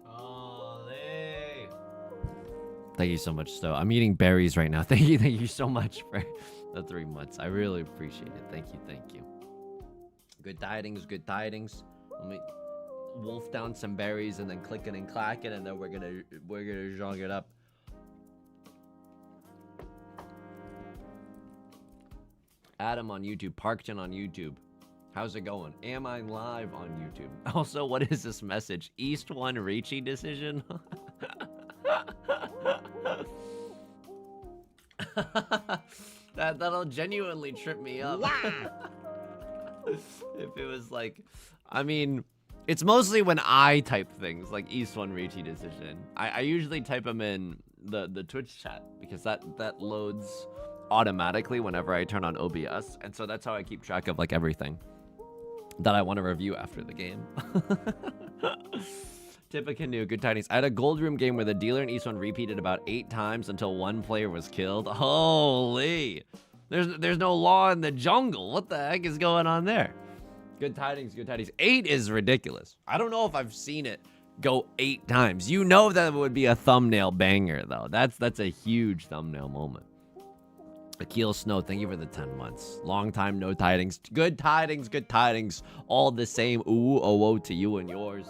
Holy. Thank you so much, Sto. I'm eating berries right now. Thank you so much for the 3 months. I really appreciate it. Thank you. Good tidings, good tidings. Let me wolf down some berries and then clicking and clacking, and then we're gonna zhong it up. Adam on YouTube, Parkton on YouTube. How's it going? Am I live on YouTube? Also, what is this message? East 1 Riichi decision? That'll genuinely trip me up. If it was like, I mean, it's mostly when I type things like East 1 Riichi decision. I usually type them in the Twitch chat because that loads automatically whenever I turn on OBS, and so that's how I keep track of like everything that I want to review after the game. Tippecanoe, good tidings. I had a gold room game where the dealer in East 1 repeated about 8 times until one player was killed. Holy, there's no law in the jungle. What the heck is going on there? Good tidings, good tidings. 8 is ridiculous. I don't know if I've seen it go 8 times. You know that would be a thumbnail banger though. That's a huge thumbnail moment. Akil Snow, thank you for the 10 months. Long time, no tidings. Good tidings, good tidings. All the same. Ooh, oh, to you and yours.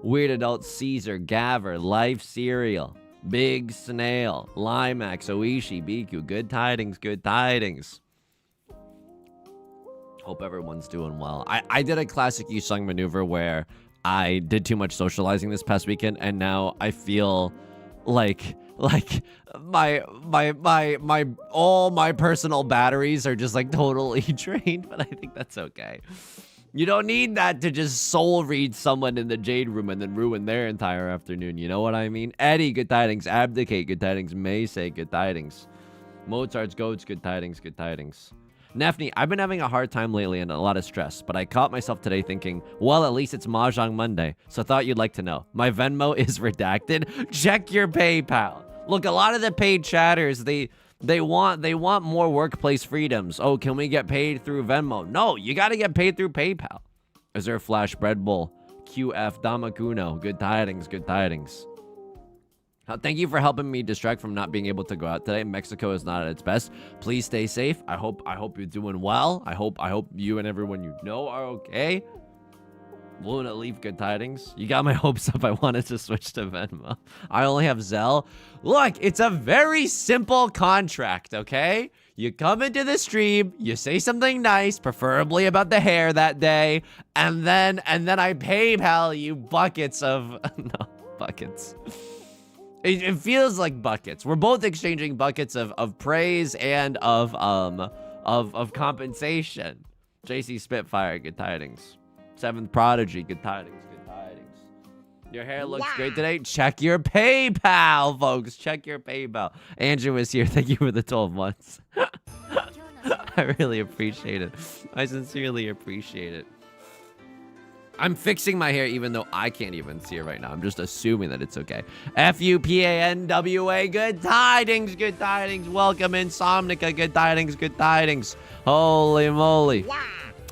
Weird Adult Caesar, Gaver, Life Cereal, Big Snail, Limax, Oishi, Biku. Good tidings, good tidings. Hope everyone's doing well. I did a classic Yusong maneuver where I did too much socializing this past weekend, and now I feel like all my personal batteries are just like totally drained, but I think that's okay. You don't need that to just soul read someone in the Jade Room and then ruin their entire afternoon. You know what I mean? Eddie, good tidings. Abdicate, good tidings. Maysay, good tidings. Mozart's Goats, good tidings, good tidings. Nefni, I've been having a hard time lately and a lot of stress, but I caught myself today thinking, well, at least it's Mahjong Monday, so thought you'd like to know. My Venmo is redacted. Check your PayPal. Look, a lot of the paid chatters, they want more workplace freedoms. Oh, can we get paid through Venmo? No, you got to get paid through PayPal. Is there a Flash Bread Bowl? QF Damakuno. Good tidings, good tidings. Thank you for helping me distract from not being able to go out today. Mexico is not at its best. Please stay safe. I hope you're doing well. I hope you and everyone you know are okay. Luna Leaf, good tidings. You got my hopes up. I wanted to switch to Venmo. I only have Zelle. Look, it's a very simple contract, okay? You come into the stream, you say something nice, preferably about the hair that day, and then I PayPal you buckets of no, buckets. It feels like buckets. We're both exchanging buckets of praise and of compensation. JC Spitfire, good tidings. 7th Prodigy, good tidings, good tidings. Your hair looks great today. Check your PayPal, folks. Check your PayPal. Andrew is here. Thank you for the 12 months. I really appreciate it. I sincerely appreciate it. I'm fixing my hair even though I can't even see it right now. I'm just assuming that it's okay. FUPANWA, good tidings, good tidings. Welcome Insomnica, good tidings, good tidings. Holy moly.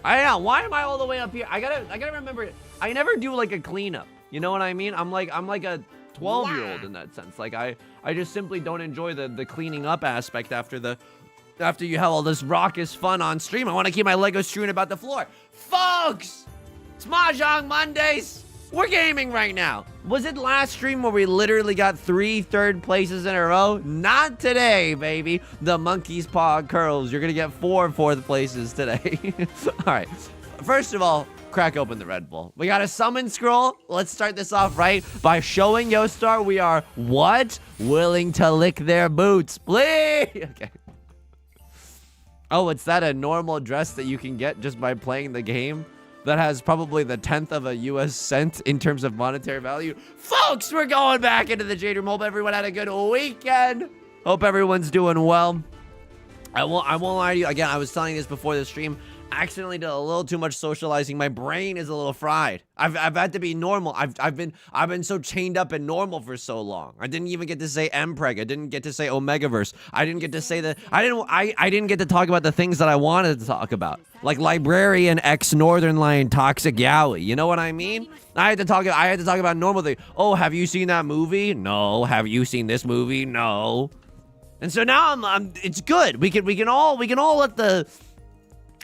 I know, why am I all the way up here? I gotta remember, I never do like a cleanup. You know what I mean? I'm like a 12-year-old in that sense. Like I just simply don't enjoy the cleaning up aspect after you have all this raucous fun on stream. I want to keep my Lego strewn about the floor. Folks! It's Mahjong Mondays. We're gaming right now. Was it last stream where we literally got 3 third places in a row? Not today, baby. The monkey's paw curls. You're gonna get 4 fourth places today. All right. First of all, crack open the Red Bull. We got a summon scroll. Let's start this off right by showing Yostar we are what? Willing to lick their boots. Please. Okay. Oh, it's that a normal dress that you can get just by playing the game? That has probably the 10th of a US cent in terms of monetary value. Folks, we're going back into the Jade Room. Hope everyone had a good weekend. Hope everyone's doing well. I won't lie to you. Again, I was telling you this before the stream. Accidentally did a little too much socializing. My brain is a little fried. I've had to be normal. I've been so chained up and normal for so long. I didn't even get to say Mpreg. I didn't get to say Omegaverse. I didn't get to say that. I didn't get to talk about the things that I wanted to talk about, like Librarian X Northern Line Toxic Yaoi. You know what I mean? I had to talk about normal things. Oh, have you seen that movie? No. Have you seen this movie? No. And so now it's good. We can all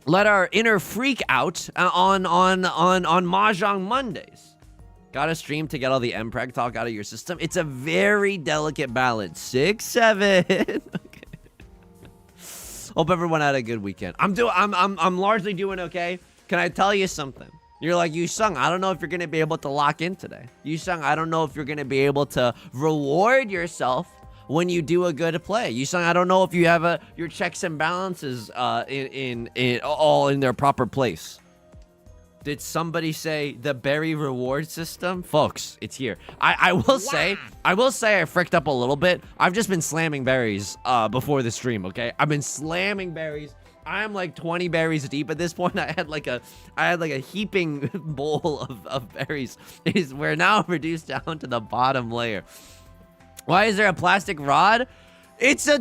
let our inner freak out on Mahjong Mondays. Gotta stream to get all the Mpreg talk out of your system. It's a very delicate balance. 6, 7. Okay. Hope everyone had a good weekend. I'm largely doing okay. Can I tell you something? You're like, Yusong, I don't know if you're gonna be able to lock in today. Yusong, I don't know if you're gonna be able to reward yourself when you do a good play. Yusong, I don't know if you have your checks and balances all in their proper place. Did somebody say the berry reward system? Folks, it's here. I will say I fricked up a little bit. I've just been slamming berries before the stream, okay? I've been slamming berries. I'm like 20 berries deep at this point. I had like a heaping bowl of berries. We're now reduced down to the bottom layer. Why is there a plastic rod? It's a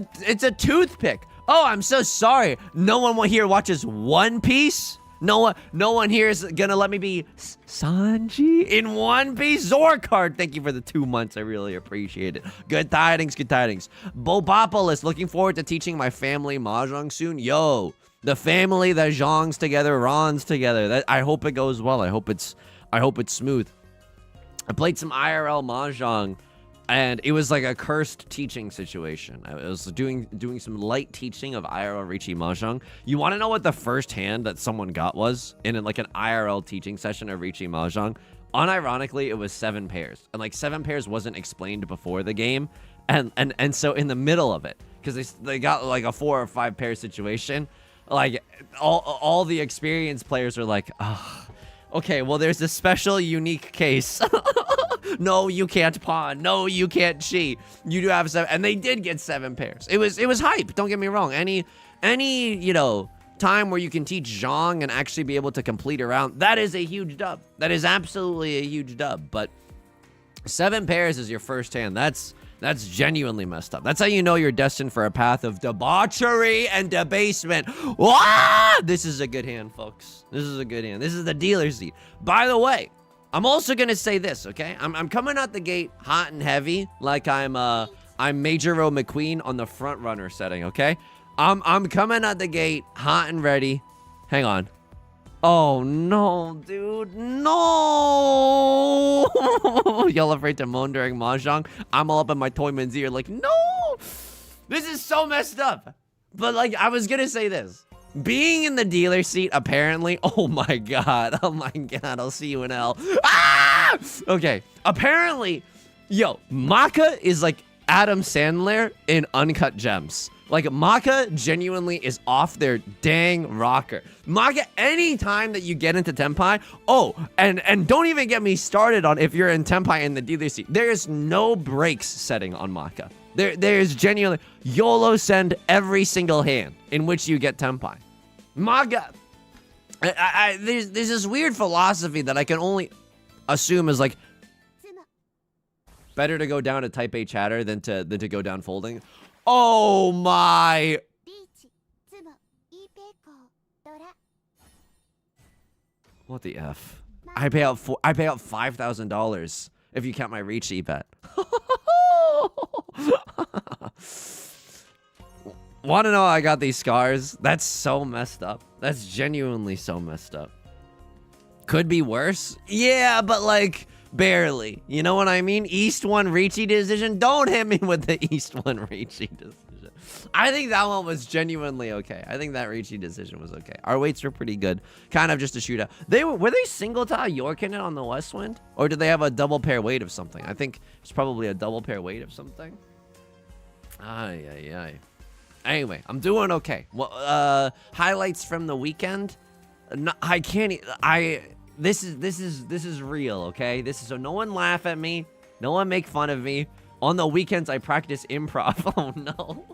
toothpick. Oh, I'm so sorry. No one here watches One Piece. No one here is gonna let me be Sanji in One Piece. Zorkard, thank you for the 2 months. I really appreciate it. Good tidings, good tidings. Bobopolis, looking forward to teaching my family Mahjong soon. Yo, the family that Zhongs together, Rons together. I hope it goes well. I hope it's smooth. I played some IRL Mahjong. And it was like a cursed teaching situation. I was doing some light teaching of IRL Riichi Mahjong. You want to know what the first hand that someone got was in like an IRL teaching session of Riichi Mahjong? Unironically, it was 7 pairs. And like 7 pairs wasn't explained before the game. And so in the middle of it, because they got like a 4 or 5 pair situation, like all the experienced players are like, oh, okay, well there's this special unique case. No, you can't pawn. No, you can't cheat. You do have 7, and they did get 7 pairs. It was hype. Don't get me wrong. Any time where you can teach Zhong and actually be able to complete a round, that is a huge dub. That is absolutely a huge dub. But 7 pairs is your first hand. That's genuinely messed up. That's how you know you're destined for a path of debauchery and debasement. Wah! This is a good hand, folks. This is a good hand. This is the dealer's seat. By the way, I'm also gonna say this, okay? I'm coming out the gate hot and heavy, like I'm Major-O McQueen on the front runner setting, okay? I'm coming out the gate hot and ready. Hang on. Oh no, dude, no! Y'all afraid to moan during Mahjong? I'm all up in my toy man's ear, like, no! This is so messed up. But like, I was gonna say this. Being in the dealer seat, apparently, oh my god, I'll see you in hell. Ah! Okay, apparently, yo, Maka is like Adam Sandler in Uncut Gems. Like, Maka genuinely is off their dang rocker. Maka, anytime that you get into Tenpai, oh, and don't even get me started on if you're in Tenpai in the dealer seat. There is no brakes setting on Maka. There's genuinely YOLO send every single hand in which you get Tenpai. Maka, there's this weird philosophy that I can only assume is like better to go down to type A chatter than to go down folding. Oh my! What the F? I pay out $5,000 if you count my Riichi bet. Want to know how I got these scars? That's so messed up. That's genuinely so messed up. Could be worse? Yeah, but like, barely. You know what I mean? East 1 Riichi decision? Don't hit me with the East 1 Riichi decision. I think that one was genuinely okay. I think that Riichi decision was okay. Our weights were pretty good. Kind of just a shootout. Were they single tile Yorking it on the West Wind? Or did they have a double pair weight of something? I think it's probably a double pair weight of something. Ay, ay, ay. Anyway, I'm doing okay. Well, highlights from the weekend. No, I can't. This is real, okay? So no one laugh at me. No one make fun of me. On the weekends, I practice improv. Oh no.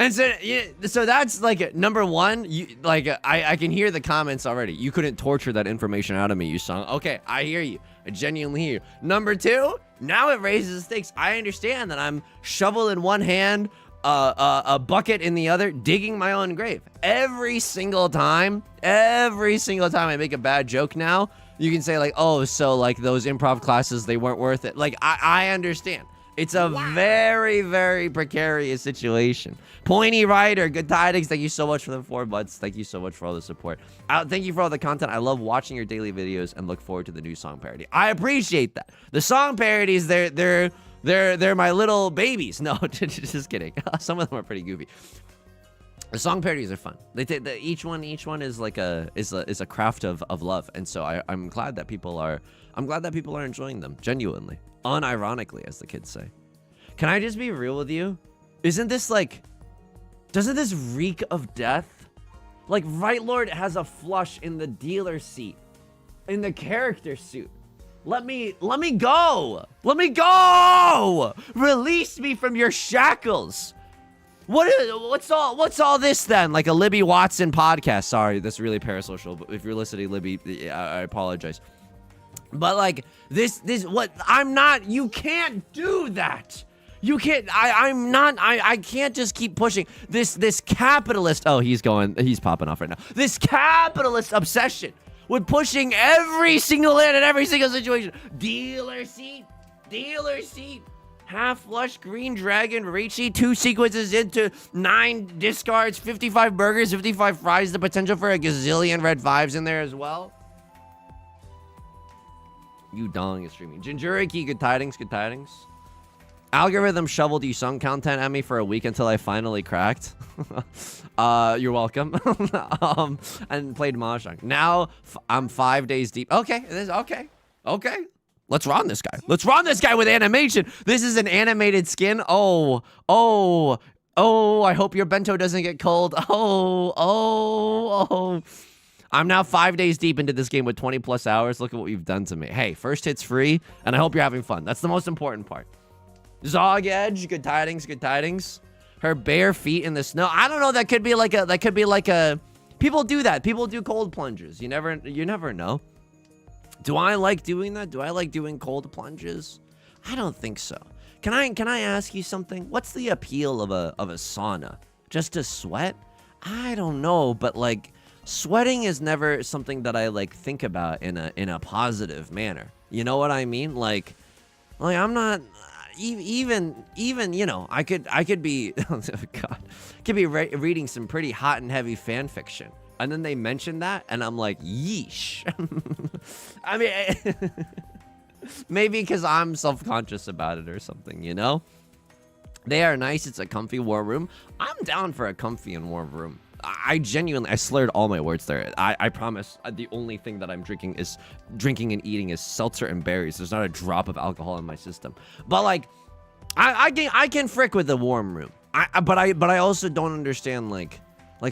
And so, yeah, so that's like number one. You like, I can hear the comments already. You couldn't torture that information out of me, Yusong. Okay, I hear you. I genuinely hear you. Number two, now it raises the stakes. I understand that I'm shovel in one hand, a bucket in the other, digging my own grave. Every single time I make a bad joke now, you can say like, oh, so like those improv classes, they weren't worth it. Like, I understand. It's a very, very precarious situation. Pointy Rider, good tidings. Thank you so much for the 4 months. Thank you so much for all the support. Thank you for all the content. I love watching your daily videos and look forward to the new song parody. I appreciate that. The song parodies, they're my little babies. No, just kidding. Some of them are pretty goofy. The song parodies are fun. They take each one is like a craft of love, and so I'm glad that people are enjoying them genuinely, unironically, as the kids say. Can I just be real with you? Isn't this like, doesn't this reek of death? Like, Right Lord has a flush in the dealer seat, in the character suit. Let me go. Let me go. Release me from your shackles. What's all this then? Like a Libby Watson podcast. Sorry, that's really parasocial, but if you're listening, Libby, I apologize. But like this what I'm not, you can't do that. You can't, I can't just keep pushing this capitalist. Oh, he's popping off right now. This capitalist obsession with pushing every single land in every single situation. Dealer seat. Half flush green dragon Riichi, 2 sequences into 9 discards, 55 burgers, 55 fries, the potential for a gazillion red 5s in there as well. You dong is streaming. Jinjuriki, good tidings. Algorithm shoveled Yusong content at me for a week until I finally cracked. You're welcome. And played Mahjong. Now I'm 5 days deep. Okay. Let's run this guy. Let's run this guy with animation. This is an animated skin. Oh, I hope your bento doesn't get cold. Oh. I'm now 5 days deep into this game with 20 plus hours. Look at what you've done to me. Hey, first hit's free, and I hope you're having fun. That's the most important part. Zog Edge, good tidings. Her bare feet in the snow. I don't know, that could be like a, people do that. People do cold plunges. You never know. Do I like doing that? Do I like doing cold plunges? I don't think so. Can I ask you something? What's the appeal of a sauna? Just to sweat? I don't know, but like sweating is never something that I like think about in a positive manner. You know what I mean? Like I'm not even you know, I could be oh God, could be reading some pretty hot and heavy fan fiction. And then they mentioned that, and I'm like, yeesh. I mean, maybe because I'm self-conscious about it or something, you know? They are nice. It's a comfy war room. I'm down for a comfy and warm room. I slurred all my words there. I promise the only thing that I'm drinking and eating is seltzer and berries. There's not a drop of alcohol in my system. But like, I can frick with the warm room. But I also don't understand like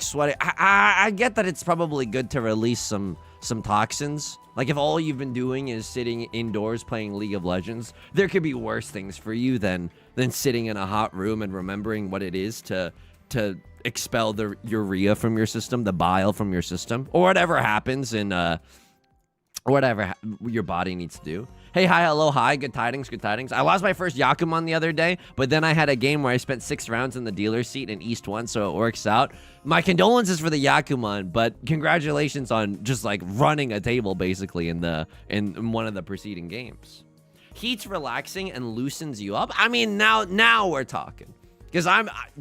sweating. I get that it's probably good to release some toxins. Like if all you've been doing is sitting indoors playing League of Legends, there could be worse things for you than sitting in a hot room and remembering what it is to expel the urea from your system, the bile from your system, or whatever happens in whatever your body needs to do. Hey, hi, hello, hi, good tidings. I lost my first Yakuman the other day, but then I had a game where I spent 6 rounds in the dealer seat in East 1, so it works out. My condolences for the Yakuman, but congratulations on just like running a table basically in one of the preceding games. Heat's relaxing and loosens you up. I mean, now we're talking. Because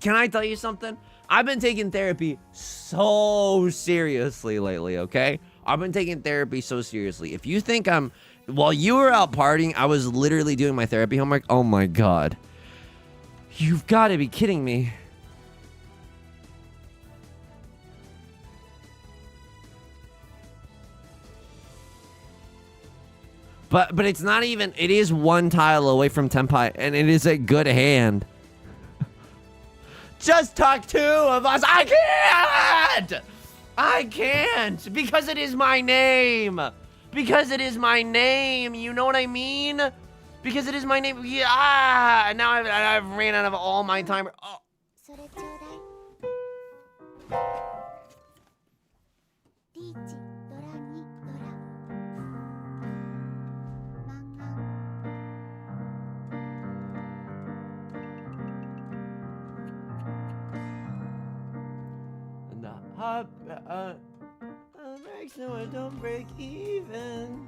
can I tell you something? I've been taking therapy so seriously lately, okay? I've been taking therapy so seriously. If you think while you were out partying, I was literally doing my therapy homework. Oh my God. You've got to be kidding me. But it's not even, it is 1 tile away from Tenpai, and it is a good hand. Just talk 2 of us. I can't because it is my name. Because it is my name. You know what I mean? Because it is my name. Yeah. Now I've ran out of all my time. Oh. And the hot breaks no, it don't break even.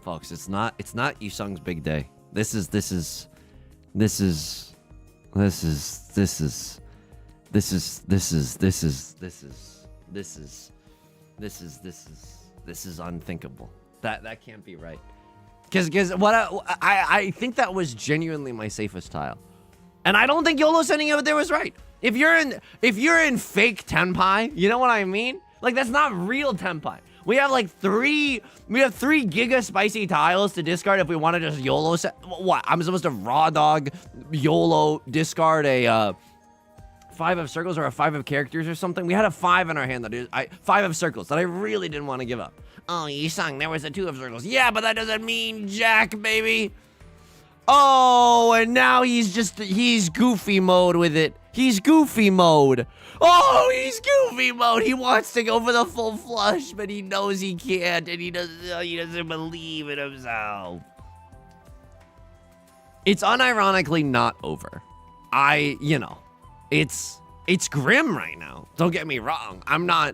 Folks, it's not Yusong's big day. This is unthinkable. That can't be right. Because what I think that was genuinely my safest tile, and I don't think YOLO sending it there was right. If you're in fake tenpai, you know what I mean? Like, that's not real tenpai. We have like three giga spicy tiles to discard if we want to just YOLO set. What? I'm supposed to raw dog YOLO discard a 5 of circles or a 5 of characters or something. We had a 5 in our hand that is 5 of circles that I really didn't want to give up. Oh, Yusong, there was a 2 of circles. Yeah, but that doesn't mean jack, baby. Oh, and now he's goofy mode with it. He's goofy mode. Oh, he's goofy mode. He wants to go for the full flush, but he knows he can't, and he doesn't believe in himself. It's unironically not over. It's grim right now. Don't get me wrong. I'm not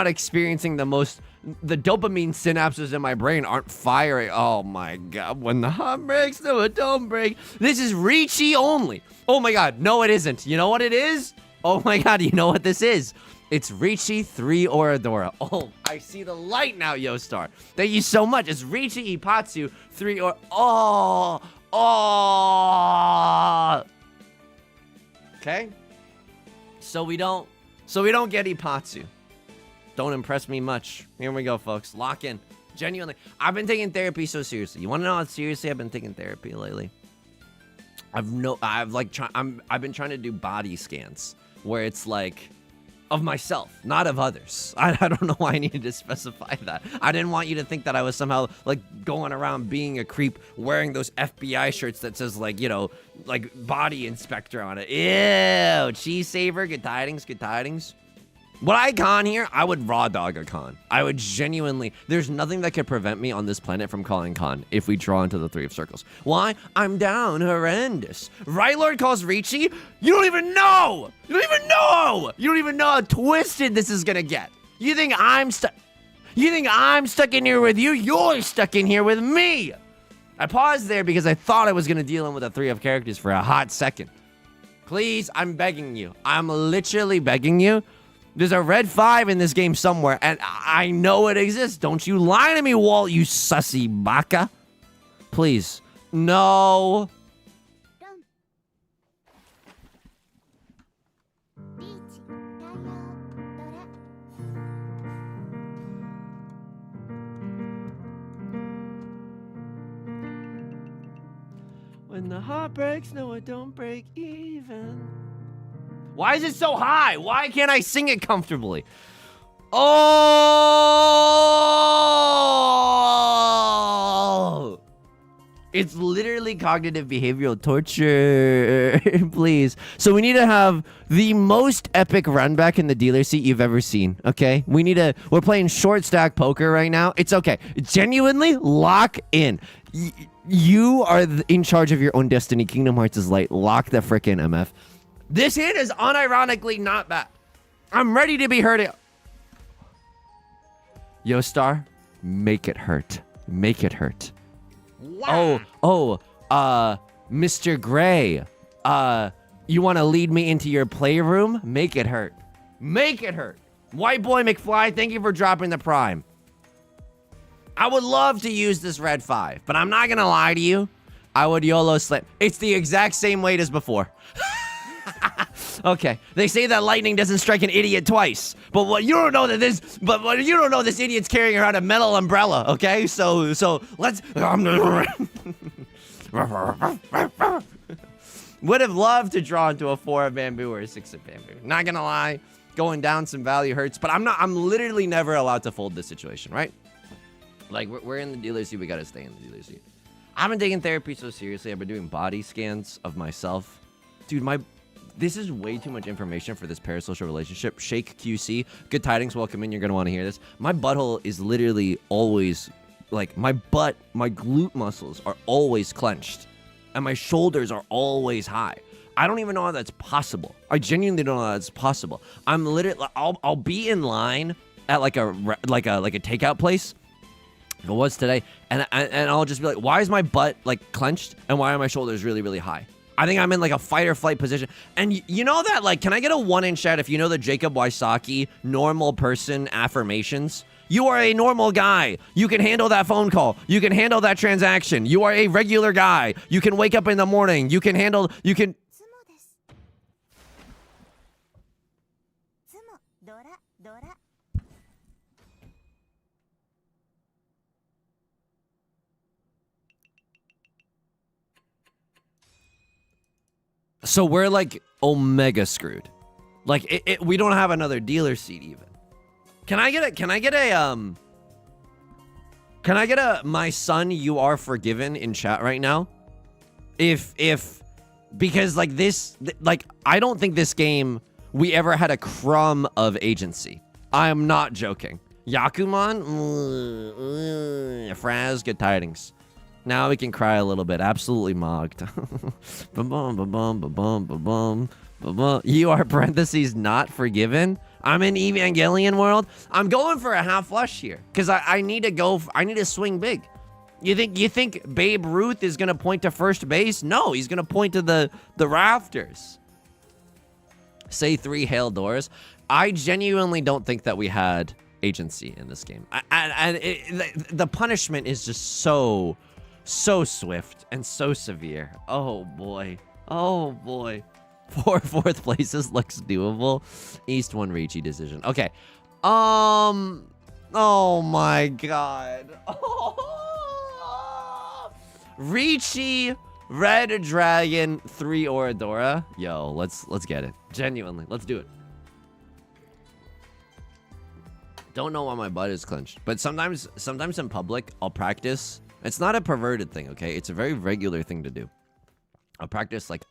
experiencing the dopamine synapses in my brain aren't firing. Oh my god, when the heart breaks, no, it don't break. This is Riichi only. Oh my god, no it isn't. You know what it is? Oh my god, you know what this is? It's Riichi 3 Oradora. Oh, I see the light now, Yostar. Thank you so much. It's Riichi Ipatsu 3 or oh. Okay? So we don't get Ipatsu. Don't impress me much. Here we go, folks. Lock in. Genuinely. I've been taking therapy so seriously. You want to know how seriously I've been taking therapy lately? I've been trying to do body scans where it's like of myself, not of others. I don't know why I needed to specify that. I didn't want you to think that I was somehow like going around being a creep wearing those FBI shirts that says like, you know, like body inspector on it. Ew, cheese saver, good tidings, good tidings. Would I con here? I would raw dog a con. I would genuinely, there's nothing that could prevent me on this planet from calling con if we draw into the 3 of circles. Why? I'm down horrendous. Right Lord calls Riichi? You don't even know! You don't even know! You don't even know how twisted this is gonna get. You think I'm stuck in here with you? You're stuck in here with me! I paused there because I thought I was gonna deal in with a 3 of characters for a hot second. Please, I'm begging you. I'm literally begging you. There's a red 5 in this game somewhere, and I know it exists. Don't you lie to me, Walt, you sussy baka. Please. No. When the heart breaks, no, it don't break even. Why is it so high? Why can't I sing it comfortably? Oh! It's literally cognitive behavioral torture. Please. So we need to have the most epic run back in the dealer seat you've ever seen, okay? We're playing short stack poker right now. It's okay. Genuinely, lock in. You are in charge of your own destiny. Kingdom Hearts is light. Lock the frickin' MF. This hit is unironically not bad. I'm ready to be hurt. Yo, Star, make it hurt. Make it hurt. Wow. Mr. Gray, you want to lead me into your playroom? Make it hurt. Make it hurt. White Boy McFly, thank you for dropping the prime. I would love to use this red 5, but I'm not going to lie to you. I would YOLO slam. It's the exact same weight as before. Okay, they say that lightning doesn't strike an idiot twice, but what you don't know this idiot's carrying around a metal umbrella. Okay, so let's. Would have loved to draw into a 4 of bamboo or a 6 of bamboo. Not gonna lie, going down some value hurts, but I'm literally never allowed to fold this situation, right? Like we're in the dealer seat, we gotta stay in the dealer seat. I've been taking therapy so seriously. I've been doing body scans of myself, dude. This is way too much information for this parasocial relationship. Shake QC, good tidings, welcome in. You're gonna want to hear this. My butthole is literally always, like, my glute muscles are always clenched, and my shoulders are always high. I don't even know how that's possible. I genuinely don't know how that's possible. I'm literally, I'll be in line at like a takeout place. If it was today, and I'll just be like, why is my butt like clenched, and why are my shoulders really, really high? I think I'm in like a fight or flight position. And you know that, like, can I get a 1 in chat if you know the Jacob Wysocki normal person affirmations? You are a normal guy. You can handle that phone call. You can handle that transaction. You are a regular guy. You can wake up in the morning. You can handle, you can. So we're like omega screwed. Like we don't have another dealer seat even. Can I get a my son, you are forgiven in chat right now? Because like this, like, I don't think this game we ever had a crumb of agency. I am not joking. Yakuman, Fraz, good tidings. Now we can cry a little bit. Absolutely mogged. You are parentheses not forgiven. I'm in Evangelion world. I'm going for a half flush here because I need to go. I need to swing big. You think Babe Ruth is gonna point to first base? No, he's gonna point to the rafters. Say 3 hail doors. I genuinely don't think that we had agency in this game. The punishment is just so swift and so severe. Oh boy. Oh boy. Fourth places looks doable. East 1 Riichi decision. Okay. Oh my god. Riichi, Red Dragon, 3 Oradora. Yo, let's get it. Genuinely, let's do it. Don't know why my butt is clenched, but sometimes in public I'll practice. It's not a perverted thing, okay? It's a very regular thing to do. I'll practice like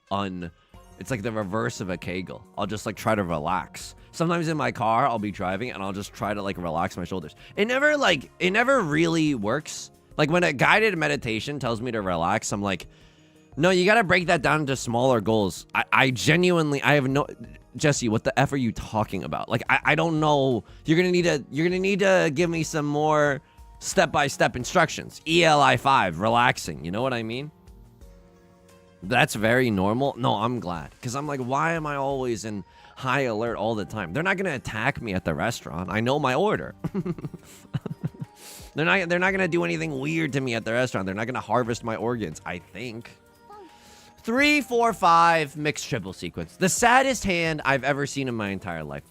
it's like the reverse of a Kegel. I'll just like try to relax. Sometimes in my car, I'll be driving and I'll just try to like relax my shoulders. It never really works. Like when a guided meditation tells me to relax, I'm like, no, you got to break that down into smaller goals. I genuinely, I have no, Jesse, what the F are you talking about? Like, I don't know. You're going to need to give me some more step-by-step instructions. ELI 5, relaxing. You know what I mean? That's very normal. No, I'm glad. Because I'm like, why am I always in high alert all the time? They're not going to attack me at the restaurant. I know my order. They're not going to do anything weird to me at the restaurant. They're not going to harvest my organs, I think. 3, 4, 5 mixed triple sequence. The saddest hand I've ever seen in my entire life.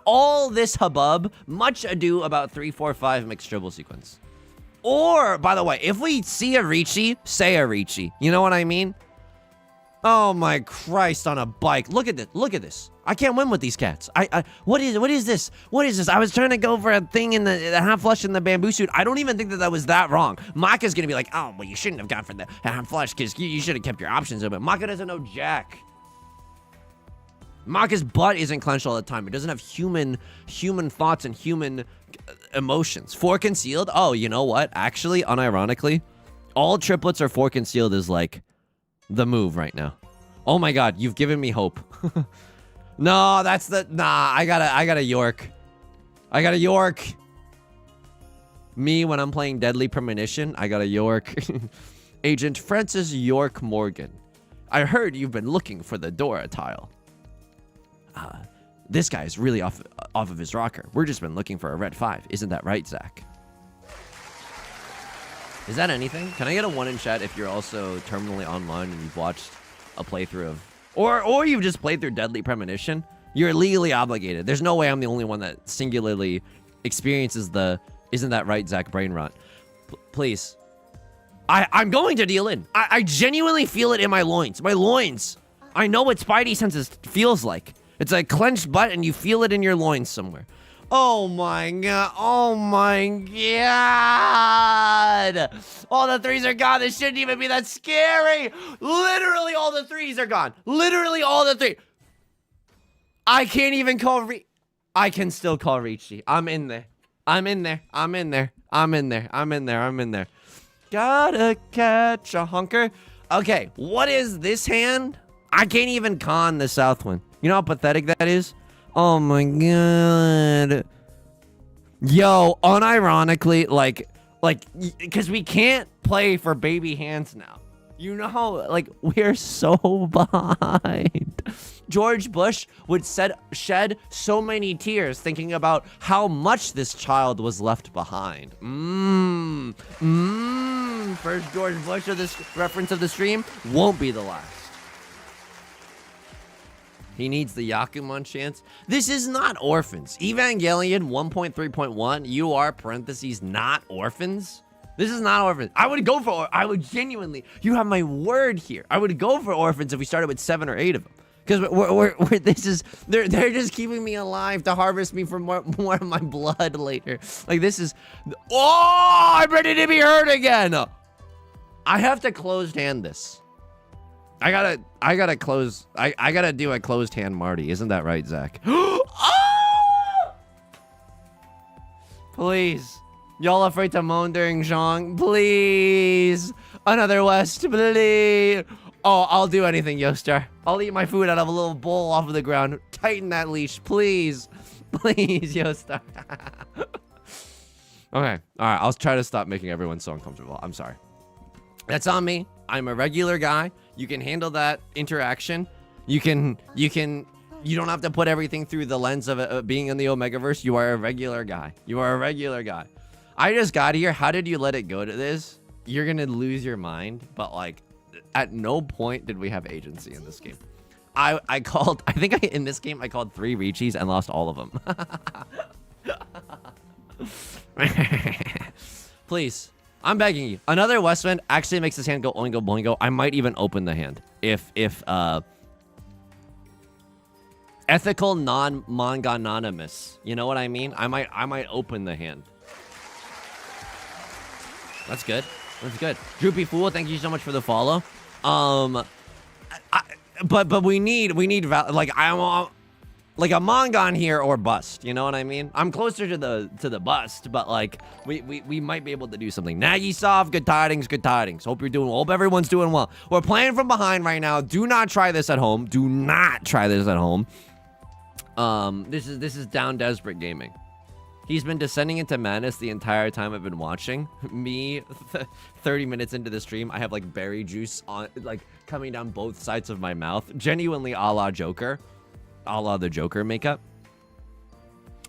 All this hubbub, much ado about 3, 4, 5 mixed triple sequence. Or, by the way, if we see a Riichi, say a Riichi. You know what I mean? Oh my Christ, on a bike. Look at this. Look at this. I can't win with these cats. What is this? What is this? I was trying to go for a thing in the half flush in the bamboo suit. I don't even think that was that wrong. Maka's gonna be like, oh, well, you shouldn't have gone for the half flush because you should have kept your options open. Maka doesn't know jack. Maka's butt isn't clenched all the time. It doesn't have human thoughts and human emotions. 4 concealed? Oh, you know what? Actually, unironically, all triplets or 4 concealed is like the move right now. Oh my god, you've given me hope. No, that's the... Nah, I got a York. I got a York. Me, when I'm playing Deadly Premonition, I got a York. Agent Francis York Morgan. I heard you've been looking for the Dora tile. This guy's really off of his rocker. We're just been looking for a red 5. Isn't that right, Zach? Is that anything? Can I get a 1 in chat if you're also terminally online and you've watched a playthrough of... Or you've just played through Deadly Premonition? You're legally obligated. There's no way I'm the only one that singularly experiences the... Isn't that right, Zach? Brain rot. Please. I'm going to deal in. I genuinely feel it in my loins. My loins. I know what Spidey senses feels like. It's a clenched butt and you feel it in your loins somewhere. Oh my god. Oh my god. All the 3s are gone. This shouldn't even be that scary. Literally all the 3s are gone. Literally all the 3. I can't even call I can still call Riichi. I'm in there. I'm in there. I'm in there. I'm in there. I'm in there. I'm in there. Gotta catch a hunker. Okay, what is this hand? I can't even con the south one. You know how pathetic that is? Oh my god. Yo, unironically, like, because we can't play for baby hands now. You know, like, we're so behind. George Bush would shed so many tears thinking about how much this child was left behind. First George Bush of this reference of the stream won't be the last. He needs the Yakuman chance. This is not orphans. Evangelion 1.3.1, you are parentheses not orphans. This is not orphans. I would genuinely, you have my word here. I would go for orphans if we started with 7 or 8 of them. Because they're just keeping me alive to harvest me for more of my blood later. Like this is, oh, I'm ready to be hurt again. I have to closed hand this. I gotta do a closed hand Marty. Isn't that right, Zach? Oh! Please. Y'all afraid to moan during Zhong? Please. Another West, please. Oh, I'll do anything, Yostar. I'll eat my food out of a little bowl off of the ground. Tighten that leash, please. Please, Yostar. Okay. All right. I'll try to stop making everyone so uncomfortable. I'm sorry. That's on me. I'm a regular guy. You can handle that interaction. You don't have to put everything through the lens of being in the Omegaverse. You are a regular guy. You are a regular guy. I just got here. How did you let it go to this? You're going to lose your mind. But like, at no point did we have agency in this game. In this game, I called 3 Riichis and lost all of them. Please. I'm begging you. Another Westwind actually makes this hand go oingo boingo. I might even open the hand. If ethical non-manga anonymous. You know what I mean? I might open the hand. That's good. That's good. Droopy Fool, thank you so much for the follow. But we need like I'm like a Mongon here or bust. You know what I mean? I'm closer to the bust, but like we might be able to do something. Nagisoft, good tidings, good tidings. Hope you're doing well. Hope everyone's doing well. We're playing from behind right now. Do not try this at home. Do not try this at home. This is down desperate gaming. He's been descending into madness the entire time I've been watching. Me, 30 minutes into the stream, I have like berry juice on, like coming down both sides of my mouth. Genuinely a la Joker. A la the Joker makeup.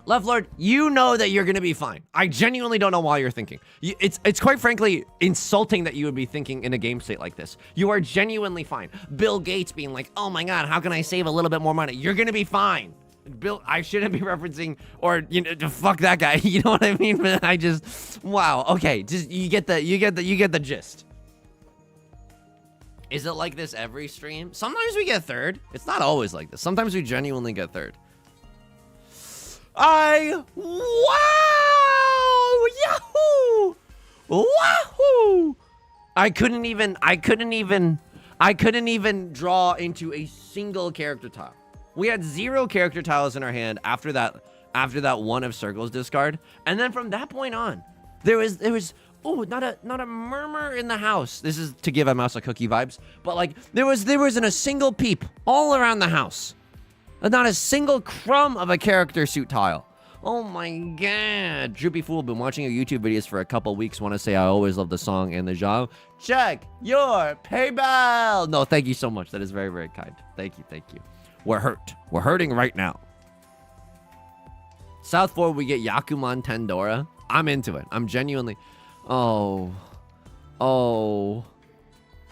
Left Lord, you know that you're gonna be fine. I genuinely don't know why you're thinking. It's quite frankly insulting that you would be thinking in a game state like this. You are genuinely fine. Bill Gates being like, oh my god, how can I save a little bit more money? You're gonna be fine. Bill, I shouldn't be referencing, or you know, fuck that guy. You know what I mean? But I just, wow. Okay, just you get the gist. Is it like this every stream? Sometimes we get third. It's not always like this. Sometimes we genuinely get third. Wow! Yahoo! Wahoo! I couldn't even draw into a single character tile. We had 0 character tiles in our hand after that 1 of circles discard, and then from that point on, there was not a murmur in the house. This is to give a mouse a cookie vibes, but like there wasn't a single peep all around the house, not a single crumb of a character suit tile. Oh my god, Droopy Fool, been watching your YouTube videos for a couple weeks. Want to say I always love the song and the genre. Check your PayPal. No, thank you so much. That is very, very kind. Thank you. We're hurt. We're hurting right now. South 4, we get Yakuman Tendora. I'm into it. I'm genuinely... Oh.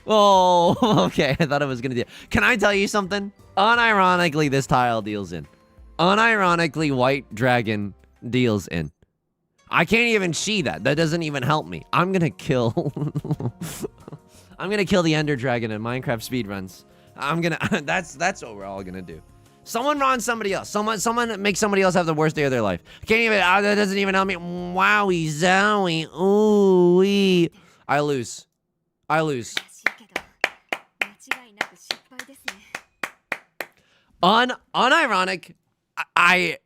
Okay, I thought I was going to do... Can I tell you something? Unironically, this tile deals in. Unironically, White Dragon deals in. I can't even see that. That doesn't even help me. I'm going to kill... I'm going to kill the Ender Dragon in Minecraft speedruns. That's what we're all gonna do. Someone wrong somebody else. Someone make somebody else have the worst day of their life. Can't even, that doesn't even help me. Wowie, zowie, ooh wee. I lose. Unironic. I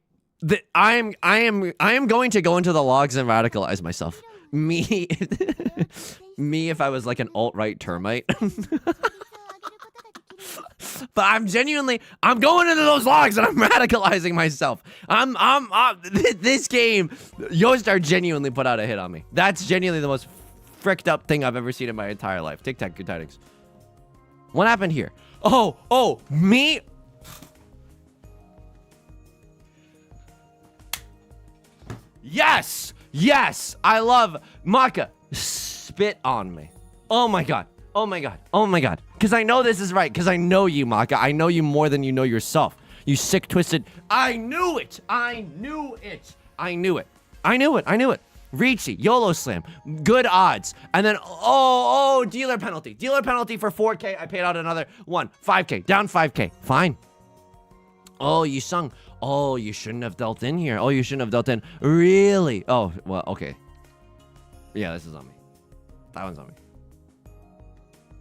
am going to go into the logs and radicalize myself. Me, me if I was like an alt-right termite. But I'm going into those logs and I'm radicalizing myself. This game, Yostar genuinely put out a hit on me. That's genuinely the most fricked up thing I've ever seen in my entire life. Tic Tac, good tidings. What happened here? Oh, me. Yes, I love Maka. Spit on me. Oh my god. Because I know this is right. Because I know you, Maka. I know you more than you know yourself. You sick, twisted. I knew it. Riichi, YOLO slam. Good odds. And then, dealer penalty. Dealer penalty for 4K. I paid out another one. 5K. Down 5K. Fine. Oh, Yusong. Oh, you shouldn't have dealt in here. Oh, you shouldn't have dealt in. Really? Oh, well, okay. Yeah, this is on me. That one's on me.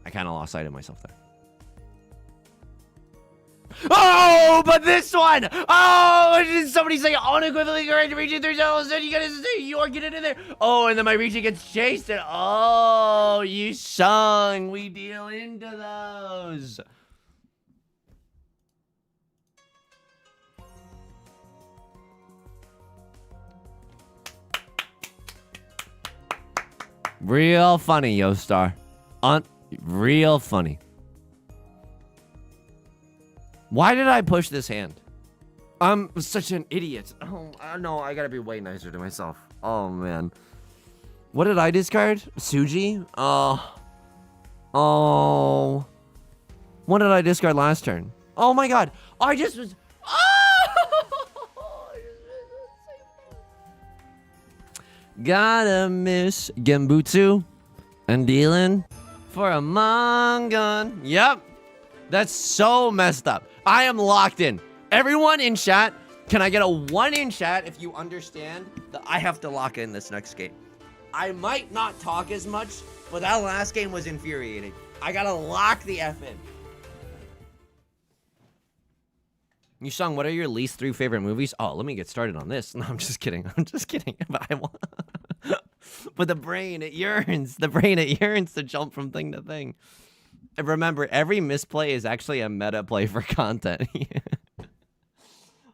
I kind of lost sight of myself there. Oh, but this one! Oh, did somebody say unequivocally correct Riichi 3 channels? Then you gotta say you're getting in there. Oh, and then my Riichi gets chased. And oh, Yusong, we deal into those. Real funny, Yostar. Real funny. Why did I push this hand? I'm such an idiot. Oh, no, I gotta be way nicer to myself. Oh, man. What did I discard? Suji? Oh. What did I discard last turn? Oh, my God. I just was... Gotta miss Genbutsu and dealing for a Mangon. Yep. That's so messed up. I am locked in. Everyone in chat, can I get a 1 in chat if you understand that I have to lock in this next game? I might not talk as much, but that last game was infuriating. I gotta lock the F in. Yusong, what are your least 3 favorite movies? Oh, let me get started on this. No, I'm just kidding. But I want... But the brain, it yearns. It yearns to jump from thing to thing. And remember, every misplay is actually a meta play for content.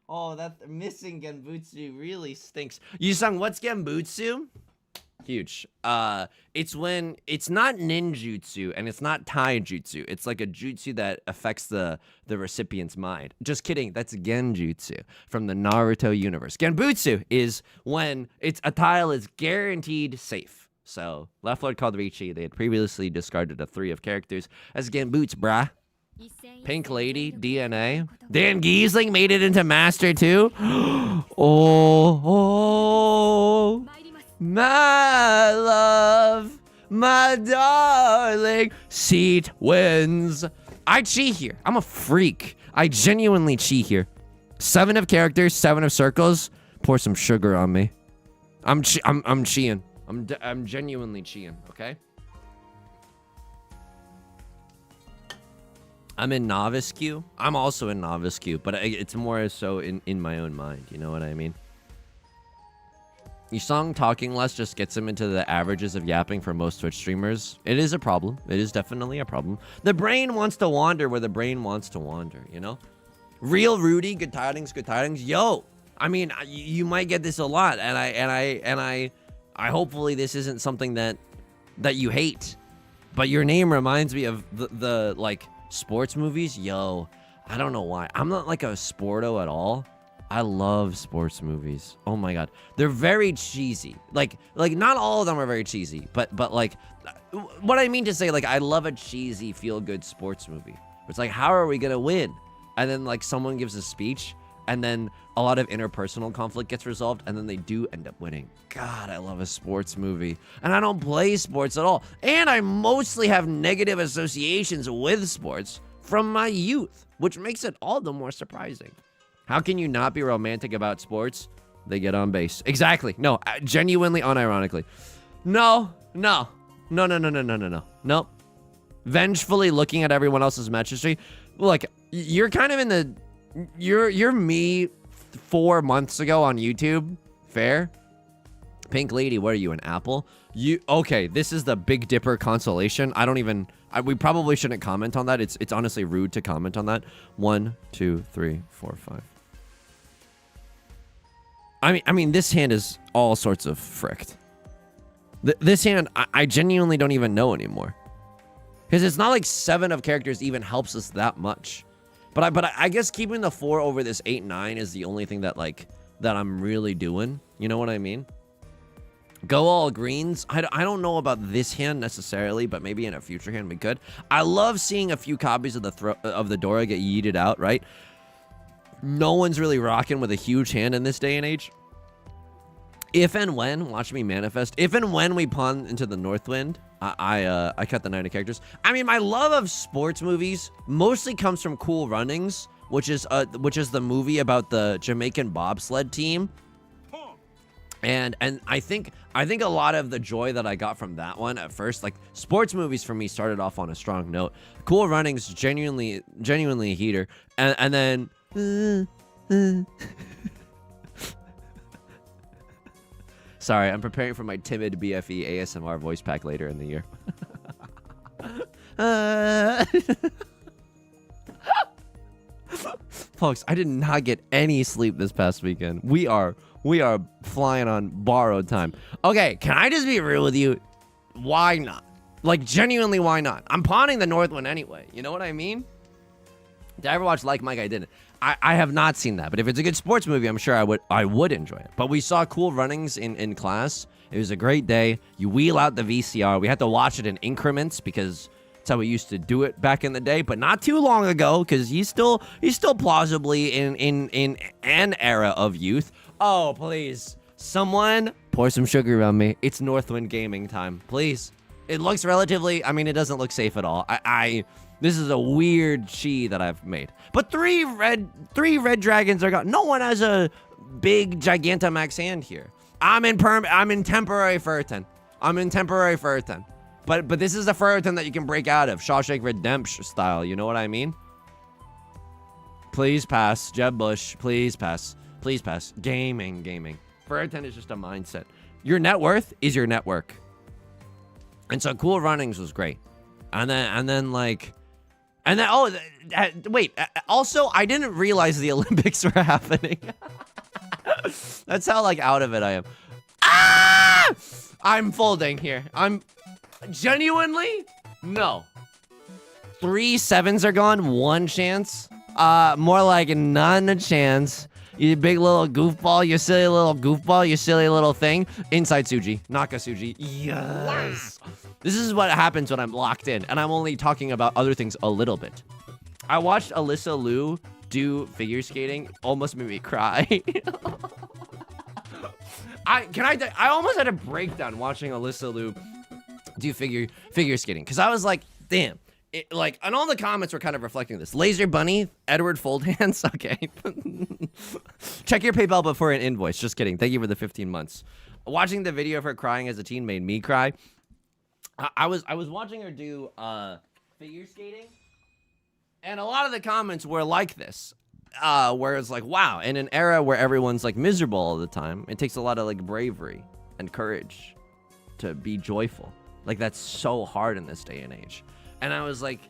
Oh, that missing Genbutsu really stinks. Yusong, what's Genbutsu? Huge. It's when it's not ninjutsu and it's not taijutsu. It's like a jutsu that affects the recipient's mind. Just kidding. That's genjutsu from the Naruto universe. Genbutsu is when a tile is guaranteed safe. So Left Lord called Riichi. They had previously discarded a 3 of characters as Genbutsu, brah. Pink Lady, DNA. Dan Giesling made it into Master too. Oh. My love, my darling, seat wins. I cheat here. I'm a freak. I genuinely cheat here. 7 of characters, 7 of circles. Pour some sugar on me. I'm cheating. I'm genuinely cheating. Okay. I'm in novice queue. I'm also in novice queue, but it's more so in my own mind. You know what I mean? Yusong talking less just gets him into the averages of yapping for most Twitch streamers. It is a problem. It is definitely a problem. The brain wants to wander where the brain wants to wander, you know? Real Rudy, good tidings, good tidings. Yo, I mean, you might get this a lot, and I hopefully this isn't something that you hate. But your name reminds me of the like sports movies. Yo, I don't know why. I'm not like a sporto at all. I love sports movies. Oh my god, they're very cheesy. Like not all of them are very cheesy, but like what I mean to say, like I love a cheesy feel-good sports movie. It's like, how are we gonna win? And then like someone gives a speech, and then a lot of interpersonal conflict gets resolved, and then they do end up winning. God, I love a sports movie, and I don't play sports at all, and I mostly have negative associations with sports from my youth, which makes it all the more surprising. How can you not be romantic about sports? They get on base. Exactly. No, genuinely, unironically. No. Vengefully looking at everyone else's match history. Look, you're kind of in the You're me 4 months ago on YouTube. Fair. Pink lady, what are you, an apple? Okay, this is the Big Dipper consolation. We probably shouldn't comment on that. It's honestly rude to comment on that. 1, 2, 3, 4, 5. I mean, this hand is all sorts of fricked. This hand, I genuinely don't even know anymore. Because it's not like 7 of characters even helps us that much. But I guess keeping the 4 over this 8, 9 is the only thing that I'm really doing. You know what I mean? Go all greens. I don't know about this hand necessarily, but maybe in a future hand we could. I love seeing a few copies of the Dora get yeeted out, right? No one's really rocking with a huge hand in this day and age. If and when, watch me manifest, if and when we pawn into the Northwind, I cut the 9 of characters. I mean, my love of sports movies mostly comes from Cool Runnings, which is the movie about the Jamaican bobsled team. And I think a lot of the joy that I got from that one at first, like sports movies for me started off on a strong note. Cool Runnings, genuinely a heater, and then. Sorry, I'm preparing for my timid BFE ASMR voice pack later in the year. Folks, I did not get any sleep this past weekend. We are flying on borrowed time. Okay, can I just be real with you? Why not? Like, genuinely, why not? I'm pawning the Northwind anyway. You know what I mean? Did I ever watch Like Mike? I didn't. I have not seen that, but if it's a good sports movie, I'm sure I would enjoy it. But we saw Cool Runnings in class. It was a great day. You wheel out the VCR. We had to watch it in increments because that's how we used to do it back in the day, but not too long ago because he's still plausibly in an era of youth. Oh, please, someone pour some sugar on me. It's Northwind gaming time, please. It looks relatively. I mean, it doesn't look safe at all. This is a weird chi that I've made. But three red dragons are gone. No one has a big Gigantamax hand here. I'm in temporary Furton. But this is the Furton that you can break out of. Shawshank Redemption style. You know what I mean? Please pass. Jeb Bush. Please pass. Please pass. Gaming. Furton is just a mindset. Your net worth is your network. And so Cool Runnings was great. Wait, also, I didn't realize the Olympics were happening. That's how, out of it I am. Ah! I'm folding here. I'm genuinely? No. 3 7s are gone, 1 chance. More like none chance. You big little goofball, you silly little goofball, you silly little thing. Inside Suji, Naka Suji. Yes. This is what happens when I'm locked in, and I'm only talking about other things a little bit. I watched Alyssa Liu do figure skating. Almost made me cry. I almost had a breakdown watching Alyssa Liu do figure skating because I was like, damn. And all the comments were kind of reflecting this. Laser Bunny, Edward Fold Hands. Okay. Check your PayPal before an invoice. Just kidding. Thank you for the 15 months. Watching the video of her crying as a teen made me cry. I was watching her do figure skating, and a lot of the comments were like this, where it's like, wow, in an era where everyone's miserable all the time, it takes a lot of bravery and courage to be joyful. That's so hard in this day and age. And I was like,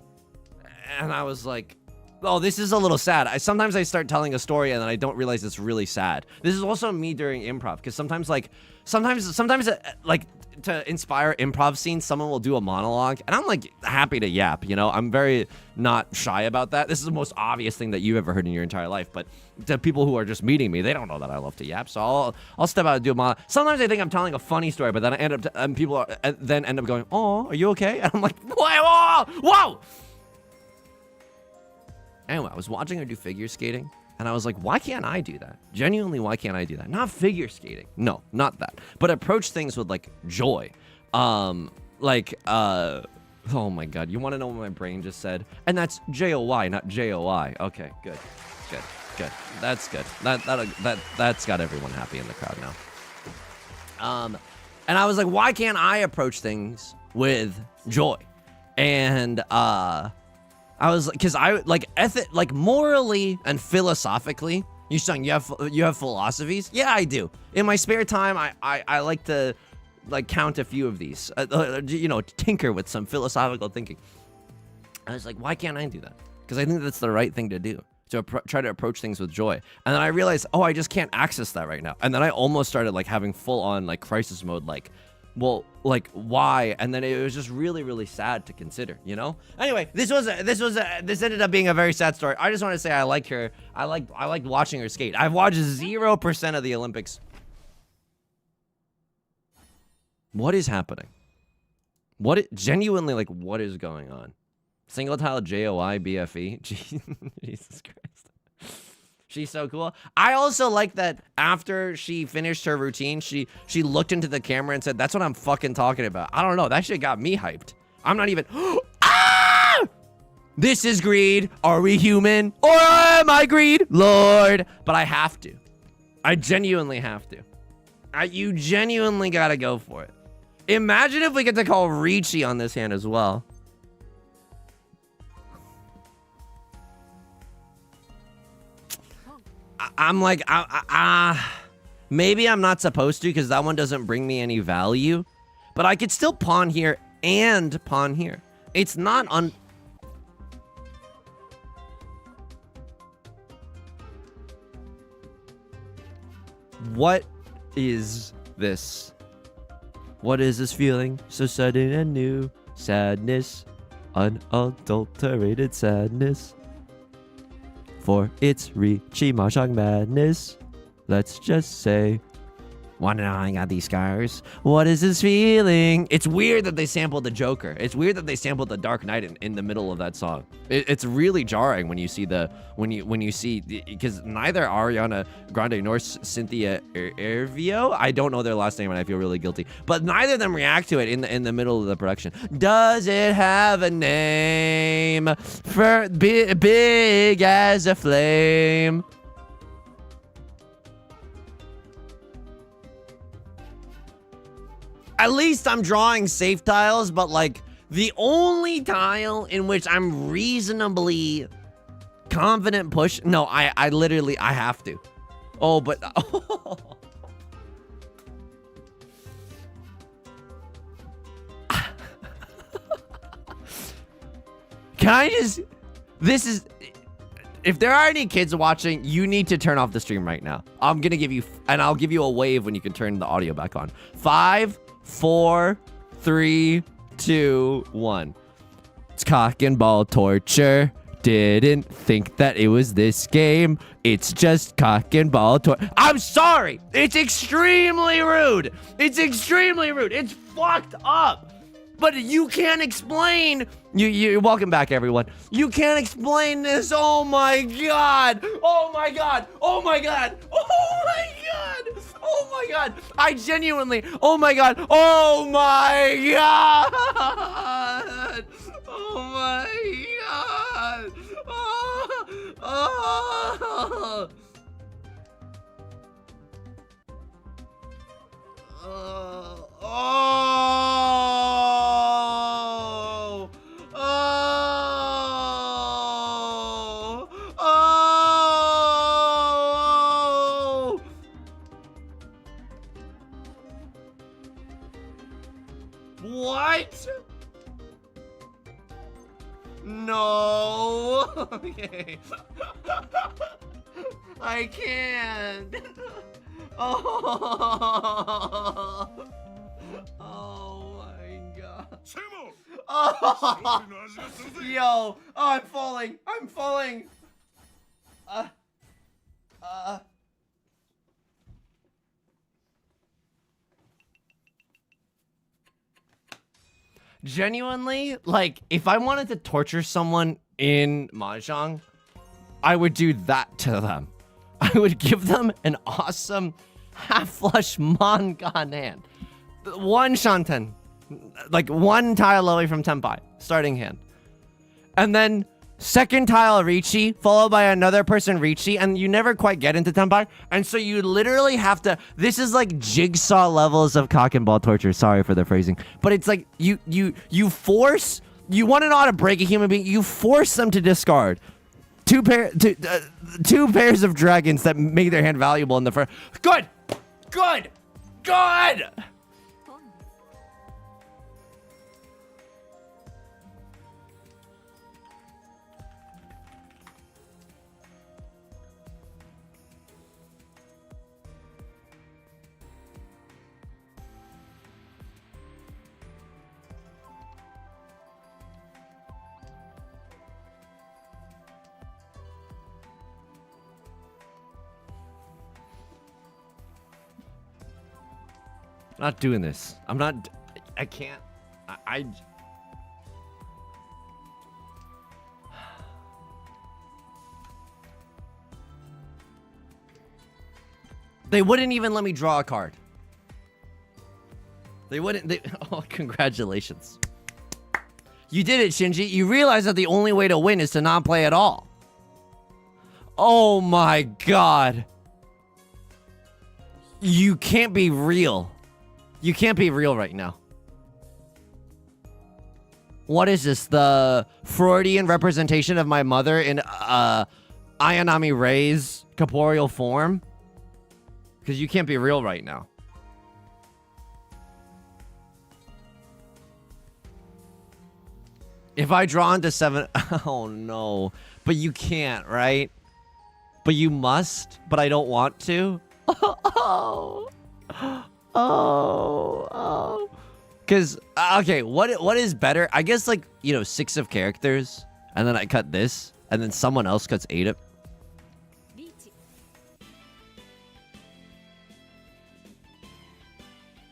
oh, this is a little sad. Sometimes I start telling a story and then I don't realize it's really sad. This is also me during improv, because sometimes to inspire improv scenes, someone will do a monologue, and I'm happy to yap. You know, I'm very not shy about that. This is the most obvious thing that you've ever heard in your entire life, but to people who are just meeting me, they don't know that I love to yap. So I'll step out and do a monologue. Sometimes I think I'm telling a funny story, but then I end up people then end up going, "Oh, are you okay?" And I'm like, "Whoa!" Anyway, I was watching her do figure skating, and I was like, why can't I do that? Genuinely, why can't I do that? Not figure skating. No, not that. But approach things with, joy. Oh my God. You want to know what my brain just said? And that's J-O-Y, not J-O-I. Okay, good. That's good. That's got everyone happy in the crowd now. And I was like, why can't I approach things with joy? And, I was, because I, like, morally and philosophically, Yusong, you have philosophies? Yeah, I do. In my spare time, I like to, like, count a few of these. You know, tinker with some philosophical thinking. I was like, why can't I do that? Because I think that's the right thing to do. To try to approach things with joy. And then I realized, oh, I just can't access that right now. And then I almost started, like, having full-on, like, crisis mode, like, well, like, why? And then it was just really, really sad to consider, you know? Anyway, this ended up being a very sad story. I just want to say I like her. I like watching her skate. I've watched 0% of the Olympics. What is happening? Genuinely, like, what is going on? Single tile JOI BFE. Jesus Christ. She's so cool. I also like that after she finished her routine, she looked into the camera and said, that's what I'm fucking talking about. I don't know. That shit got me hyped. I'm not even... Ah! This is greed. Are we human? Or am I greed? Lord. But I have to. I genuinely have to. You genuinely gotta go for it. Imagine if we get to call Riichi on this hand as well. I'm like, maybe I'm not supposed to because that one doesn't bring me any value. But I could still pawn here and pawn here. It's not on... What is this? What is this feeling? So sudden and new. Sadness. Unadulterated sadness. For it's Riichi Mahjong madness. Let's just say, wanna know how I got these scars? What is this feeling? It's weird that they sampled the Joker. It's weird that they sampled the Dark Knight in the middle of that song. It's really jarring when you see because neither Ariana Grande nor Cynthia Ervio, I don't know their last name and I feel really guilty, but neither of them react to it in the middle of the production. Does it have a name for big as a flame? At least I'm drawing safe tiles, but like the only tile in which I'm reasonably confident push. No, I literally, I have to. Oh, but. Oh. Can I just, this is, if there are any kids watching, you need to turn off the stream right now. I'm going to give you, and I'll give you a wave when you can turn the audio back on. 5, 4, 3, 2, 1. It's cock and ball torture. Didn't think that it was this game. It's just cock and ball torture. I'm sorry. It's extremely rude. It's extremely rude. It's fucked up. But you can't explain. You're welcome back, everyone. You can't explain this. Oh my god. Oh my god. Oh my god. Oh my god. Oh my god. I genuinely. Oh my god. Oh my god. Oh my god. Oh. Oh. Oh. Oh. Oh. What? No. Okay. I can't. Oh. Oh my god. Oh. Yo. Oh, I'm falling. I'm falling. Genuinely, like, if I wanted to torture someone in Mahjong, I would do that to them. I would give them an awesome half-flush Mangan hand. One Shanten. Like, one tile away from Tenpai. Starting hand. And then second tile Riichi, followed by another person Riichi, and you never quite get into Tenpai. And so you literally have to, this is like jigsaw levels of cock and ball torture. Sorry for the phrasing. But it's like you force You want to know how to break a human being? You force them to discard two pairs of dragons that make their hand valuable in the first. Good! Good! Good! I'm not doing this. I'm not. I can't. I They wouldn't even let me draw a card. They wouldn't. Oh, congratulations. You did it, Shinji. You realize that the only way to win is to not play at all. Oh my god. You can't be real. You can't be real right now. What is this? The Freudian representation of my mother in Ayanami Rei's corporeal form? Because you can't be real right now. If I draw into 7... Oh, no. But you can't, right? But you must, but I don't want to? Oh. Because, okay, what is better? I guess, like, you know, 6 of characters, and then I cut this, and then someone else cuts 8 of...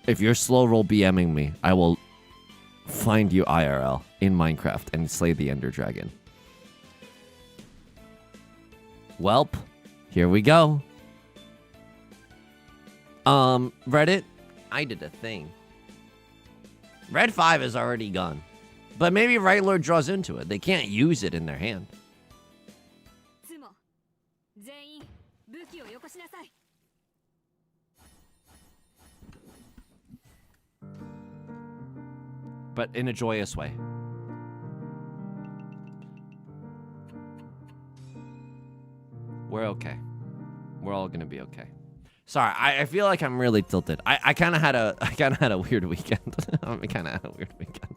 If you're slow roll BMing me, I will find you IRL in Minecraft and slay the Ender Dragon. Welp, here we go. Reddit, I did a thing. Red 5 is already gone. But maybe Right Lord draws into it. They can't use it in their hand. But in a joyous way. We're okay. We're all gonna be okay. Sorry, I feel like I'm really tilted. I kind of had a weird weekend. I kind of had a weird weekend.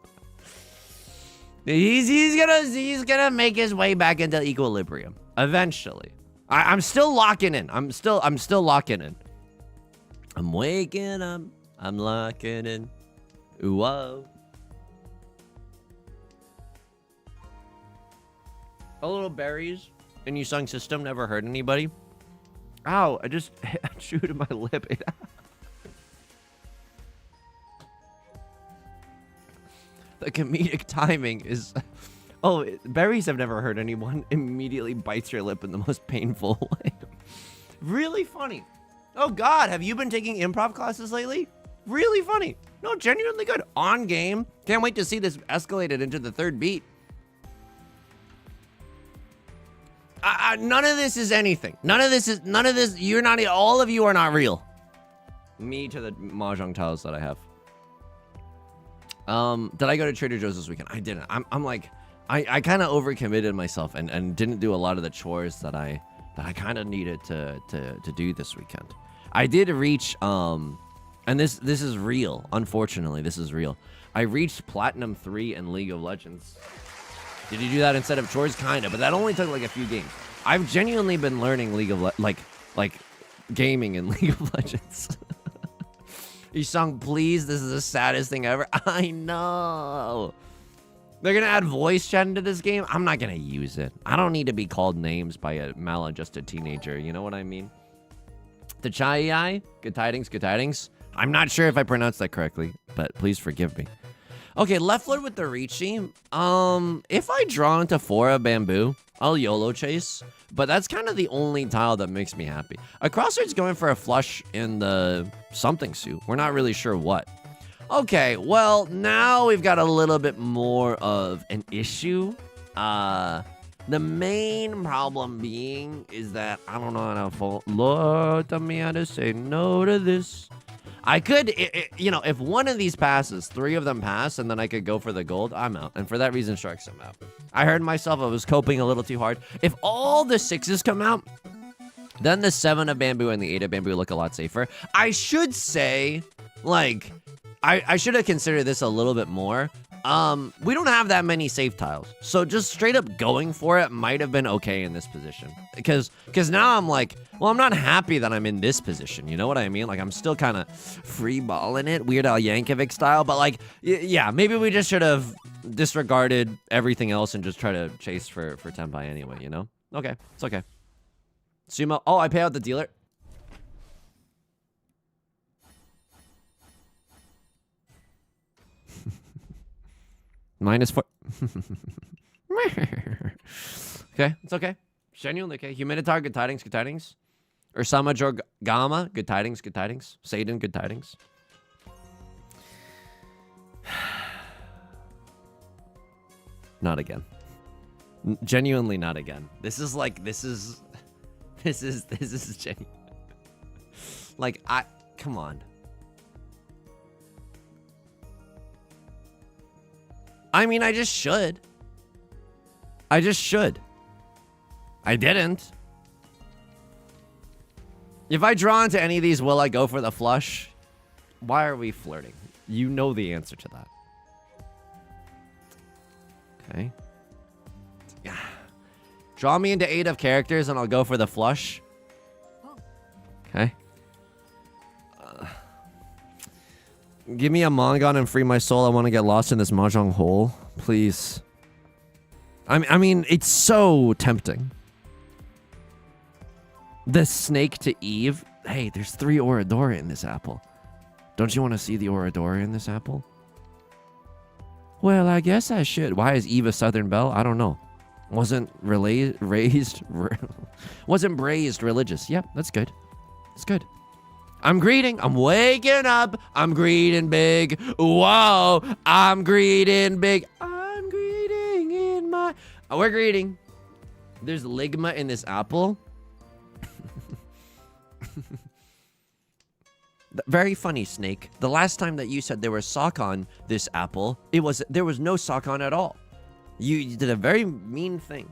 He's gonna make his way back into equilibrium eventually. I'm still locking in. I'm still locking in. I'm waking up. I'm locking in. Ooh, whoa. A little berries in Yusong system never hurt anybody. Ow, I just chewed my lip. The comedic timing is... Oh, berries have never hurt anyone. Immediately bites your lip in the most painful way. Really funny. Oh god, have you been taking improv classes lately? Really funny. No, genuinely good. On game. Can't wait to see this escalated into the 3rd beat. None of this is anything. None of this, you're not, all of you are not real. Me to the Mahjong tiles that I have. Did I go to Trader Joe's this weekend? I didn't. I'm like, I kind of overcommitted myself and didn't do a lot of the chores that I kind of needed to do this weekend. I did reach, and this is real. Unfortunately, this is real. I reached Platinum 3 in League of Legends. Did you do that instead of chores? Kinda, but that only took like a few games. I've genuinely been learning League of like gaming in League of Legends. Yusong, please, this is the saddest thing ever. I know. They're gonna add voice chat into this game. I'm not gonna use it. I don't need to be called names by a maladjusted teenager. You know what I mean? The Chai, good tidings, good tidings. I'm not sure if I pronounced that correctly, but please forgive me. Okay, left foot with the Riichi. If I draw into 4 of bamboo, I'll YOLO chase, but that's kind of the only tile that makes me happy. A crossroad's going for a flush in the something suit. We're not really sure what. Okay, well, now we've got a little bit more of an issue. The main problem being is that I don't know how to Lord, tell me how to say no to this. I could, you know, if one of these passes, 3 of them pass, and then I could go for the gold, I'm out. And for that reason, Sharks, I'm out. I heard myself, I was coping a little too hard. If all the 6s come out, then the 7 of bamboo and the 8 of bamboo look a lot safer. I should say, like, I should have considered this a little bit more. We don't have that many safe tiles. So just straight up going for it might have been okay in this position. Because now I'm like, well, I'm not happy that I'm in this position. You know what I mean? Like, I'm still kind of free balling it, Weird Al Yankovic style. But like, yeah, maybe we just should have disregarded everything else and just try to chase for Tenpai anyway, you know? Okay, it's okay. Sumo, oh, I pay out the dealer. -4. Okay, it's okay. Genuinely okay. Humanitar, good tidings, good tidings. Ursama Jorgama, good tidings, good tidings. Satan, good tidings. Not again. Genuinely not again. This is like, this is genuine. Like, come on. I mean, I just should. I just should. I didn't. If I draw into any of these, will I go for the flush? Why are we flirting? You know the answer to that. Okay. Yeah. Draw me into 8 of characters and I'll go for the flush. Okay. Give me a Mongon and free my soul. I want to get lost in this Mahjong hole. Please. I mean, it's so tempting. The snake to Eve. Hey, there's 3 Oradora in this apple. Don't you want to see the Oradora in this apple? Well, I guess I should. Why is Eve a Southern Belle? I don't know. Wasn't wasn't braised religious. Yep, that's good. That's good. I'm greeting. I'm waking up. I'm greeting big. Whoa. I'm greeting big. I'm greeting in my... Oh, we're greeting. There's ligma in this apple. Very funny, Snake. The last time that you said there was sock on this apple, there was no sock on at all. You did a very mean thing.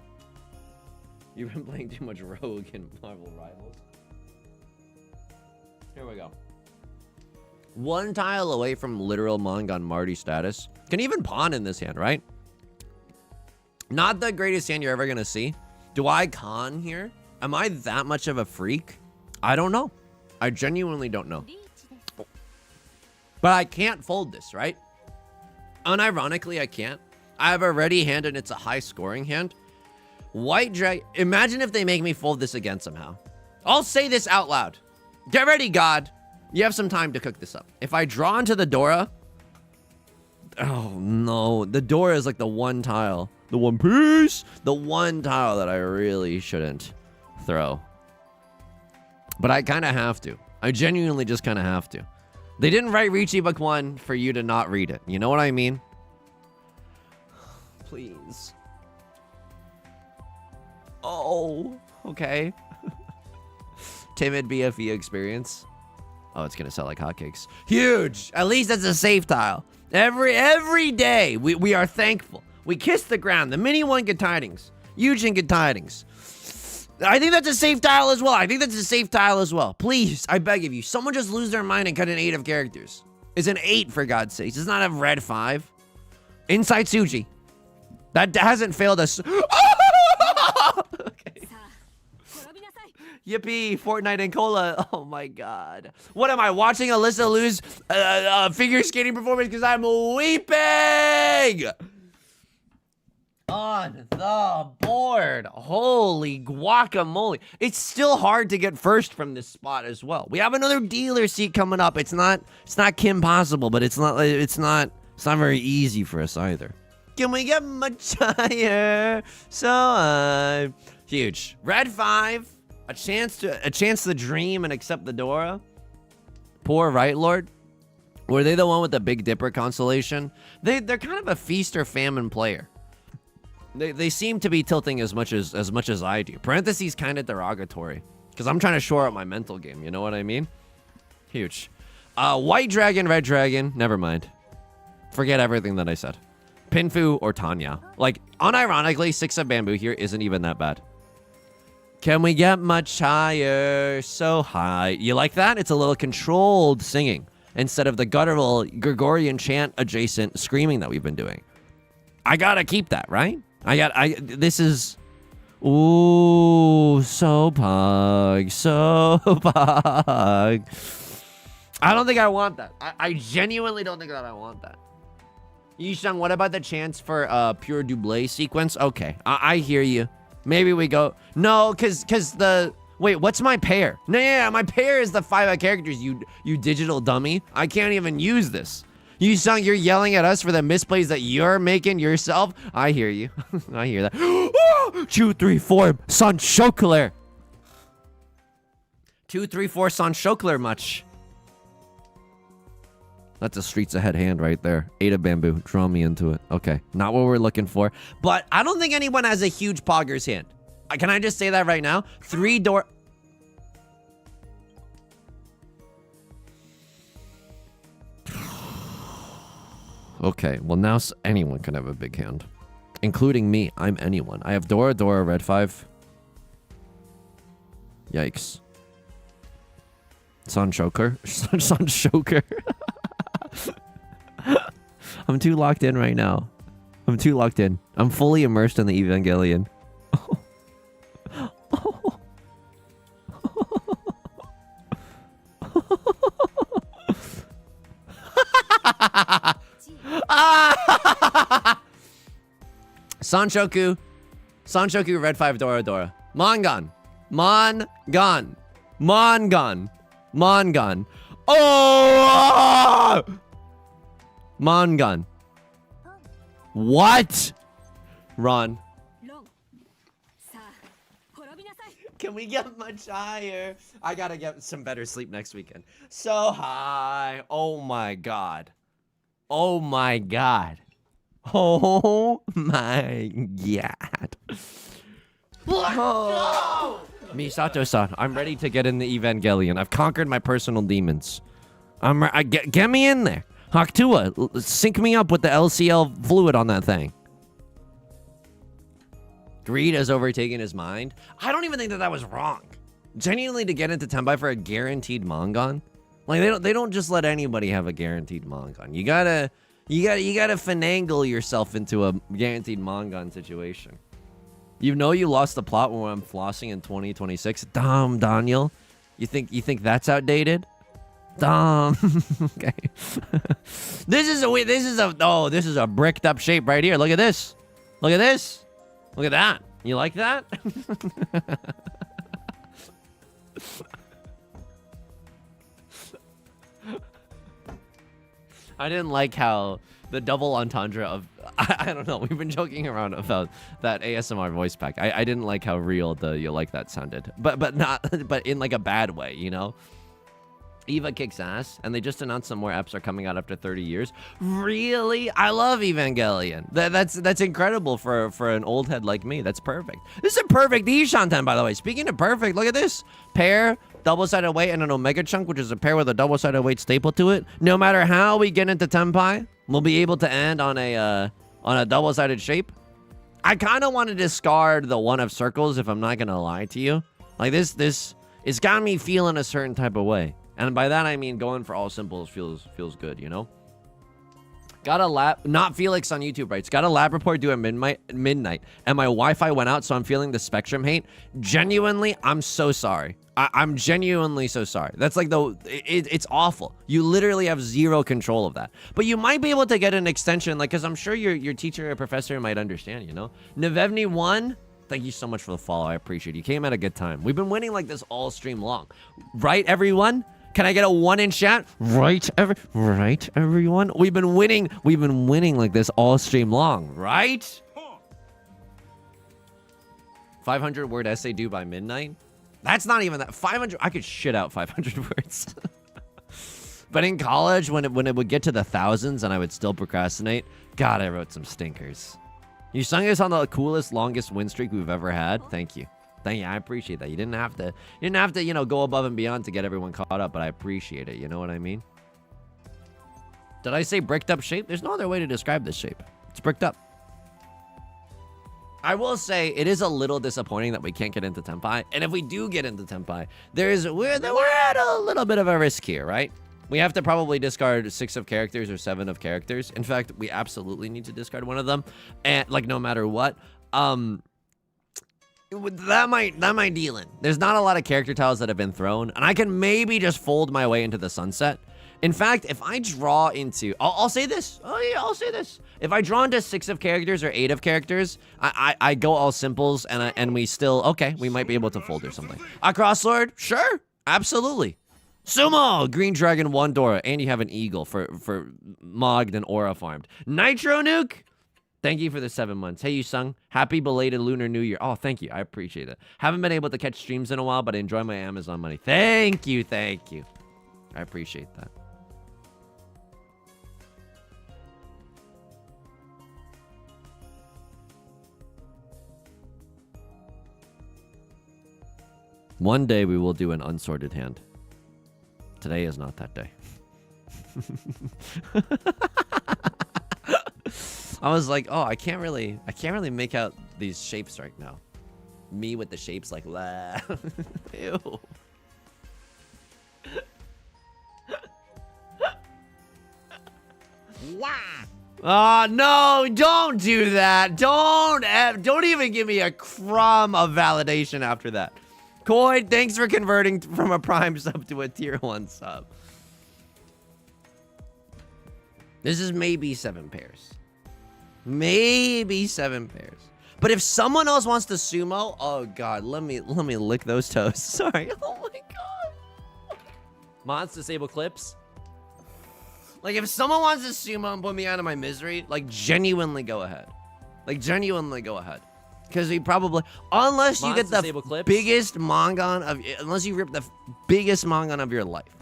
You've been playing too much Rogue in Marvel Rivals. Here we go. 1 tile away from literal Mongon Marty status. Can even pawn in this hand, right? Not the greatest hand you're ever going to see. Do I con here? Am I that much of a freak? I don't know. I genuinely don't know. But I can't fold this, right? Unironically, I can't. I have a ready hand and it's a high scoring hand. White Drag. Imagine if they make me fold this again somehow. I'll say this out loud. Get ready, God. You have some time to cook this up. If I draw into the Dora... Oh, no. The Dora is like the 1 tile. The 1 piece. The 1 tile that I really shouldn't throw. But I kind of have to. I genuinely just kind of have to. They didn't write Riichi Book 1 for you to not read it. You know what I mean? Please. Oh, okay. Timid BFE experience. Oh, it's gonna sell like hotcakes. Huge. At least that's a safe tile. Every day we are thankful. We kiss the ground. The mini 1 good tidings. Huge and good tidings. I think that's a safe tile as well. I think that's a safe tile as well. Please, I beg of you. Someone just lose their mind and cut an 8 of characters. It's an 8 for God's sakes. It's not a red 5. Inside Suji. That hasn't failed us. Okay. Yippee, Fortnite and Cola. Oh my god. What am I watching Alyssa lose figure skating performance because I'm weeping? On the board. Holy guacamole. It's still hard to get first from this spot as well. We have another dealer seat coming up. It's not Kim Possible, but it's not very easy for us either. Can we get much higher? So huge. Red 5. A chance to dream and accept the Dora. Poor Right Lord. Were they the one with the Big Dipper constellation? They're kind of a feast or famine player. They seem to be tilting as much as I do. Parentheses kind of derogatory. Because I'm trying to shore up my mental game. You know what I mean? Huge. White dragon, red dragon. Never mind. Forget everything that I said. Pinfu or Tanya. Like, unironically, 6 of bamboo here isn't even that bad. Can we get much higher? So high. You like that? It's a little controlled singing instead of the guttural Gregorian chant adjacent screaming that we've been doing. I gotta keep that, right? This is... Ooh, so pug. So pug. I don't think I want that. I genuinely don't think that I want that. Yishang, what about the chance for pure double sequence? Okay, I hear you. Maybe we go... No, cause the... Wait, what's my pair? No, yeah, my pair is the 5 characters, you digital dummy. I can't even use this. Yishang, you're yelling at us for the misplays that you're making yourself? I hear you. I hear that. 2, 3, 4, San Chocolaire. 2, 3, 4, San Chocolaire much. That's a streets ahead hand right there. 8 of bamboo. Draw me into it. Okay. Not what we're looking for. But I don't think anyone has a huge pogger's hand. Can I just say that right now? 3 door... Okay. Well, now anyone can have a big hand. Including me. I'm anyone. I have Dora, red 5. Yikes. San Choker. San Choker. I'm too locked in right now. I'm too locked in. I'm fully immersed in the Evangelion. Sanchoku, red 5, Dora. Mongon. Oh! Mongon. What? Run. Can we get much higher? I gotta get some better sleep next weekend. So high. Oh my god. Oh my god. Oh my god. Oh. Misato-san, I'm ready to get in the Evangelion. I've conquered my personal demons. Get me in there. Hakutua, sync me up with the LCL fluid on that thing. Greed has overtaken his mind. I don't even think that was wrong. Genuinely, to get into Tenbai for a guaranteed Mongon, like they don't just let anybody have a guaranteed Mongon. You gotta finagle yourself into a guaranteed Mongon situation. You know you lost the plot when I'm flossing in 2026. Damn, Daniel. You think that's outdated? Damn. Okay. This is a bricked up shape right here. Look at this. Look at this. Look at that. You like that? I didn't like how the double entendre of I don't know. We've been joking around about that ASMR voice pack. I didn't like how real the you like that sounded, but in like a bad way, you know. Eva kicks ass, and they just announced some more eps are coming out after 30 years. Really? I love Evangelion. That's incredible for an old head like me. That's perfect. This is a perfect Ishanten, by the way. Speaking of perfect, look at this. Pair, double-sided weight, and an Omega chunk, which is a pair with a double-sided weight staple to it. No matter how we get into Tenpai, we'll be able to end on a double-sided shape. I kind of want to discard the 1 of circles, if I'm not going to lie to you. Like, this it's got me feeling a certain type of way. And by that, I mean going for all symbols feels good, you know? Got a lab... Not Felix on YouTube writes. Got a lab report due at midnight, and my Wi-Fi went out, so I'm feeling the spectrum hate. Genuinely, I'm so sorry. I'm genuinely so sorry. That's like it's awful. You literally have zero control of that. But you might be able to get an extension, like, because I'm sure your teacher or professor might understand, you know? Nevevni 1... Thank you so much for the follow. I appreciate it. You came at a good time. We've been winning like this all stream long. Right, everyone? Can I get a 1 in chat? Right, everyone? We've been winning like this all stream long, right? 500 word essay due by midnight? That's not even that. 500, I could shit out 500 words. But in college, when it would get to the thousands and I would still procrastinate, God, I wrote some stinkers. You sung us on the coolest, longest win streak we've ever had. Thank you. I appreciate that. You didn't have to, you know, go above and beyond to get everyone caught up, but I appreciate it. You know what I mean? Did I say bricked up shape? There's no other way to describe this shape. It's bricked up. I will say it is a little disappointing that we can't get into Tenpai. And if we do get into Tenpai, we're at a little bit of a risk here, right? We have to probably discard 6 of characters or 7 of characters. In fact, we absolutely need to discard one of them. And like no matter what. That might deal in. There's not a lot of character tiles that have been thrown. And I can maybe just fold my way into the sunset. In fact, if I draw into... I'll say this. Oh, yeah, I'll say this. If I draw into 6 of characters or 8 of characters, I go all simples, and we still... Okay, we might be able to fold or something. A Crosslord? Sure. Absolutely. Sumo! Green Dragon, 1 Dora. And you have an Eagle for Mogged and Aura farmed. Nitro Nuke? Thank you for the 7 months. Hey, Yusong. Happy belated Lunar New Year. Oh, thank you. I appreciate it. Haven't been able to catch streams in a while, but I enjoy my Amazon money. Thank you. Thank you. I appreciate that. One day we will do an unsorted hand. Today is not that day. I was like, oh, I can't really make out these shapes right now. Me with the shapes like, blah. Ew. Wow. No, don't do that. Don't even give me a crumb of validation after that. Coin, thanks for converting from a Prime sub to a Tier 1 sub. This is maybe 7 pairs. Maybe 7 pairs. But if someone else wants to sumo, oh god, let me lick those toes. Sorry. Oh my god. Mods disable clips. Like if someone wants to sumo and put me out of my misery, like genuinely go ahead. Like genuinely go ahead. Because we probably, unless you get the biggest Mongon of, unless you rip the biggest Mongon of your life,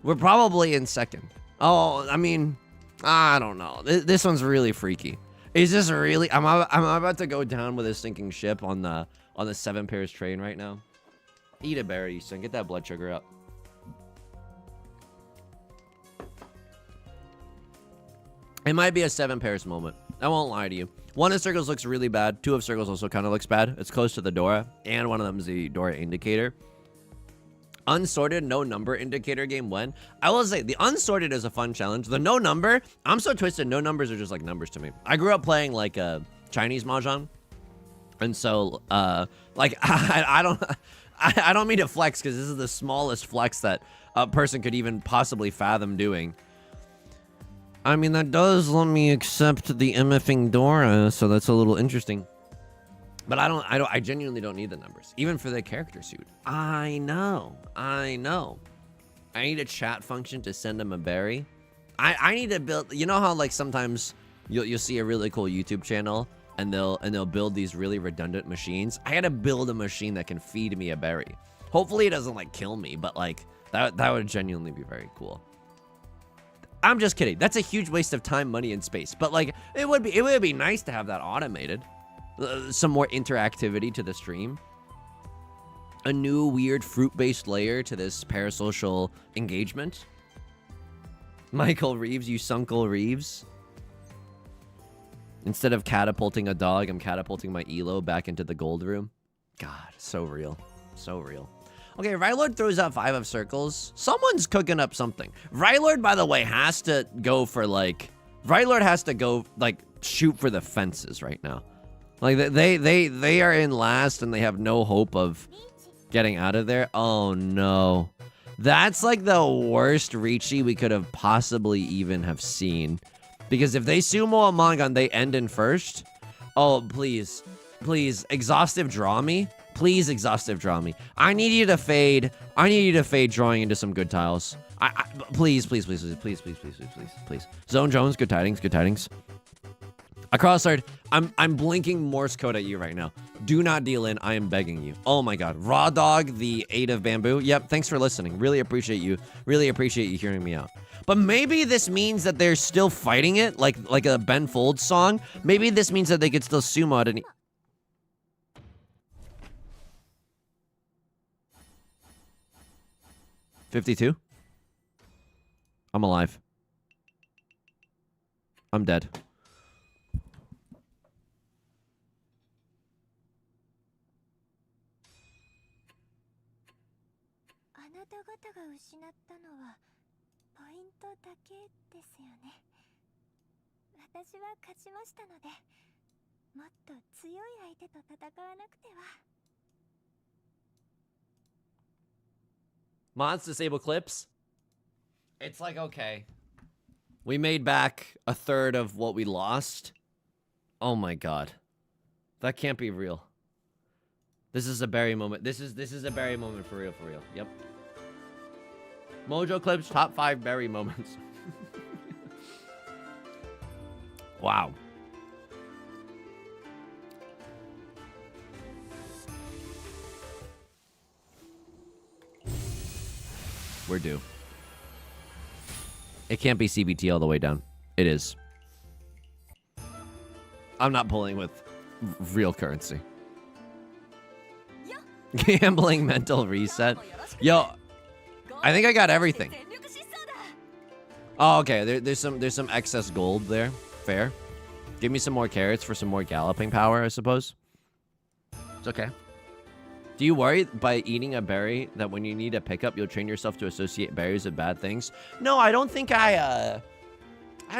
we're probably in second. Oh, I mean, I don't know. This one's really freaky. Is this really? I'm about to go down with a sinking ship on the 7 pairs train right now. Eat a berry, son. Get that blood sugar up. It might be a 7 pairs moment. I won't lie to you. 1 of circles looks really bad. 2 of circles also kind of looks bad. It's close to the Dora, and one of them is the Dora indicator. Unsorted, no number indicator game when? I will say, the unsorted is a fun challenge. The no number, I'm so twisted. No numbers are just like numbers to me. I grew up playing like Chinese Mahjong. And so, like, I don't mean to flex because this is the smallest flex that a person could even possibly fathom doing. I mean, that does let me accept the MFing Dora, so that's a little interesting. But I genuinely don't need the numbers, even for the character suit. I know. I need a chat function to send them a berry. I need to build, you know how like sometimes you'll see a really cool YouTube channel and they'll build these really redundant machines. I gotta build a machine that can feed me a berry. Hopefully it doesn't like kill me, but like that would genuinely be very cool. I'm just kidding. That's a huge waste of time, money, and space. But like, it would be nice to have that automated. Some more interactivity to the stream. A new weird fruit-based layer to this parasocial engagement. Michael Reeves, you Sunkle Reeves. Instead of catapulting a dog, I'm catapulting my Elo back into the gold room. God, so real. So real. Okay, Rylord throws out 5 of circles. Someone's cooking up something. Rylord, by the way, has to go for like... Rylord has to go, like, shoot for the fences right now. Like, they are in last and they have no hope of getting out of there. Oh, no. That's, like, the worst Riichi we could have possibly even have seen. Because if they sumo a Mongon, they end in first. Oh, please. Please, exhaustive draw me. Please, exhaustive draw me. I need you to fade. I need you to fade drawing into some good tiles. Please. Zone Jones, good tidings, good tidings. A Crossard, I'm blinking Morse code at you right now. Do not deal in, I am begging you. Oh my god. Raw Dog, the 8 of bamboo. Yep, thanks for listening. Really appreciate you. Really appreciate you hearing me out. But maybe this means that they're still fighting it, like a Ben Folds song. Maybe this means that they could still sumo at any... 52? I'm alive. I'm dead. Mods disable clips. It's like, okay. We made back a third of what we lost. Oh my god. That can't be real. This is a Barry moment. This is a Barry moment for real, for real. Yep. Mojo clips, top 5 Barry moments. Wow. We're due. It can't be CBT all the way down. It is. I'm not pulling with real currency. Gambling mental reset. Yo, I think I got everything. Oh, okay. There's some excess gold there. Fair. Give me some more carrots for some more galloping power, I suppose. It's okay. Do you worry by eating a berry that when you need a pickup, you'll train yourself to associate berries with bad things? No, I don't think I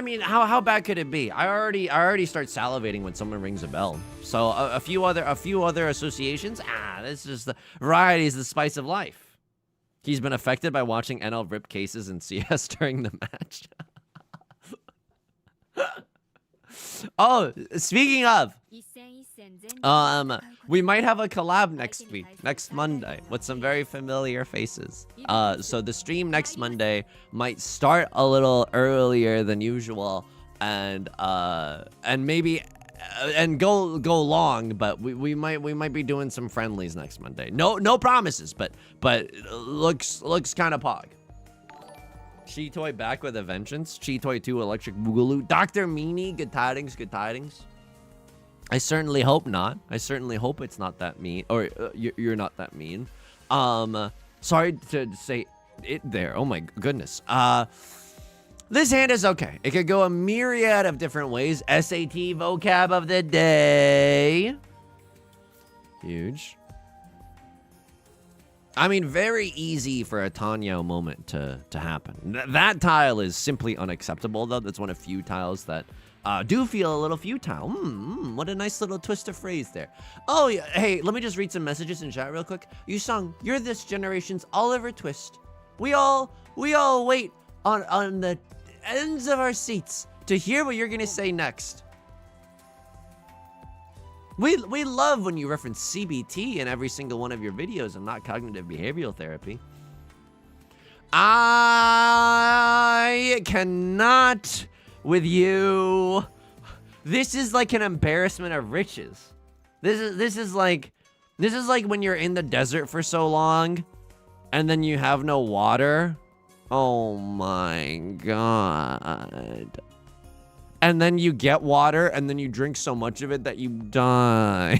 mean, how bad could it be? I already start salivating when someone rings a bell. So a few other associations. This is the variety is the spice of life. He's been affected by watching NL rip cases in CS during the match. Oh, speaking of, we might have a collab next week, next Monday, with some very familiar faces. So the stream next Monday might start a little earlier than usual, and maybe go long, but we might be doing some friendlies next Monday. No promises, but looks kind of pog. Cheetoy back with a vengeance. Cheetoy 2 electric boogaloo. Dr. Meanie, good tidings, good tidings. I certainly hope not. I certainly hope it's not that mean, or you're not that mean. Sorry to say it there. Oh my goodness. This hand is okay. It could go a myriad of different ways. SAT vocab of the day. Huge. I mean, very easy for a Tenhou moment to happen. That tile is simply unacceptable, though. That's one of few tiles that do feel a little futile. What a nice little twist of phrase there. Oh, yeah. Hey, let me just read some messages in chat real quick. Yusong, you're this generation's Oliver Twist. We all wait on the ends of our seats to hear what you're gonna say next. We love when you reference CBT in every single one of your videos and not cognitive behavioral therapy. I cannot with you. This is like an embarrassment of riches. This is like when you're in the desert for so long and then you have no water. Oh my god. And then you get water, and then you drink so much of it that you die.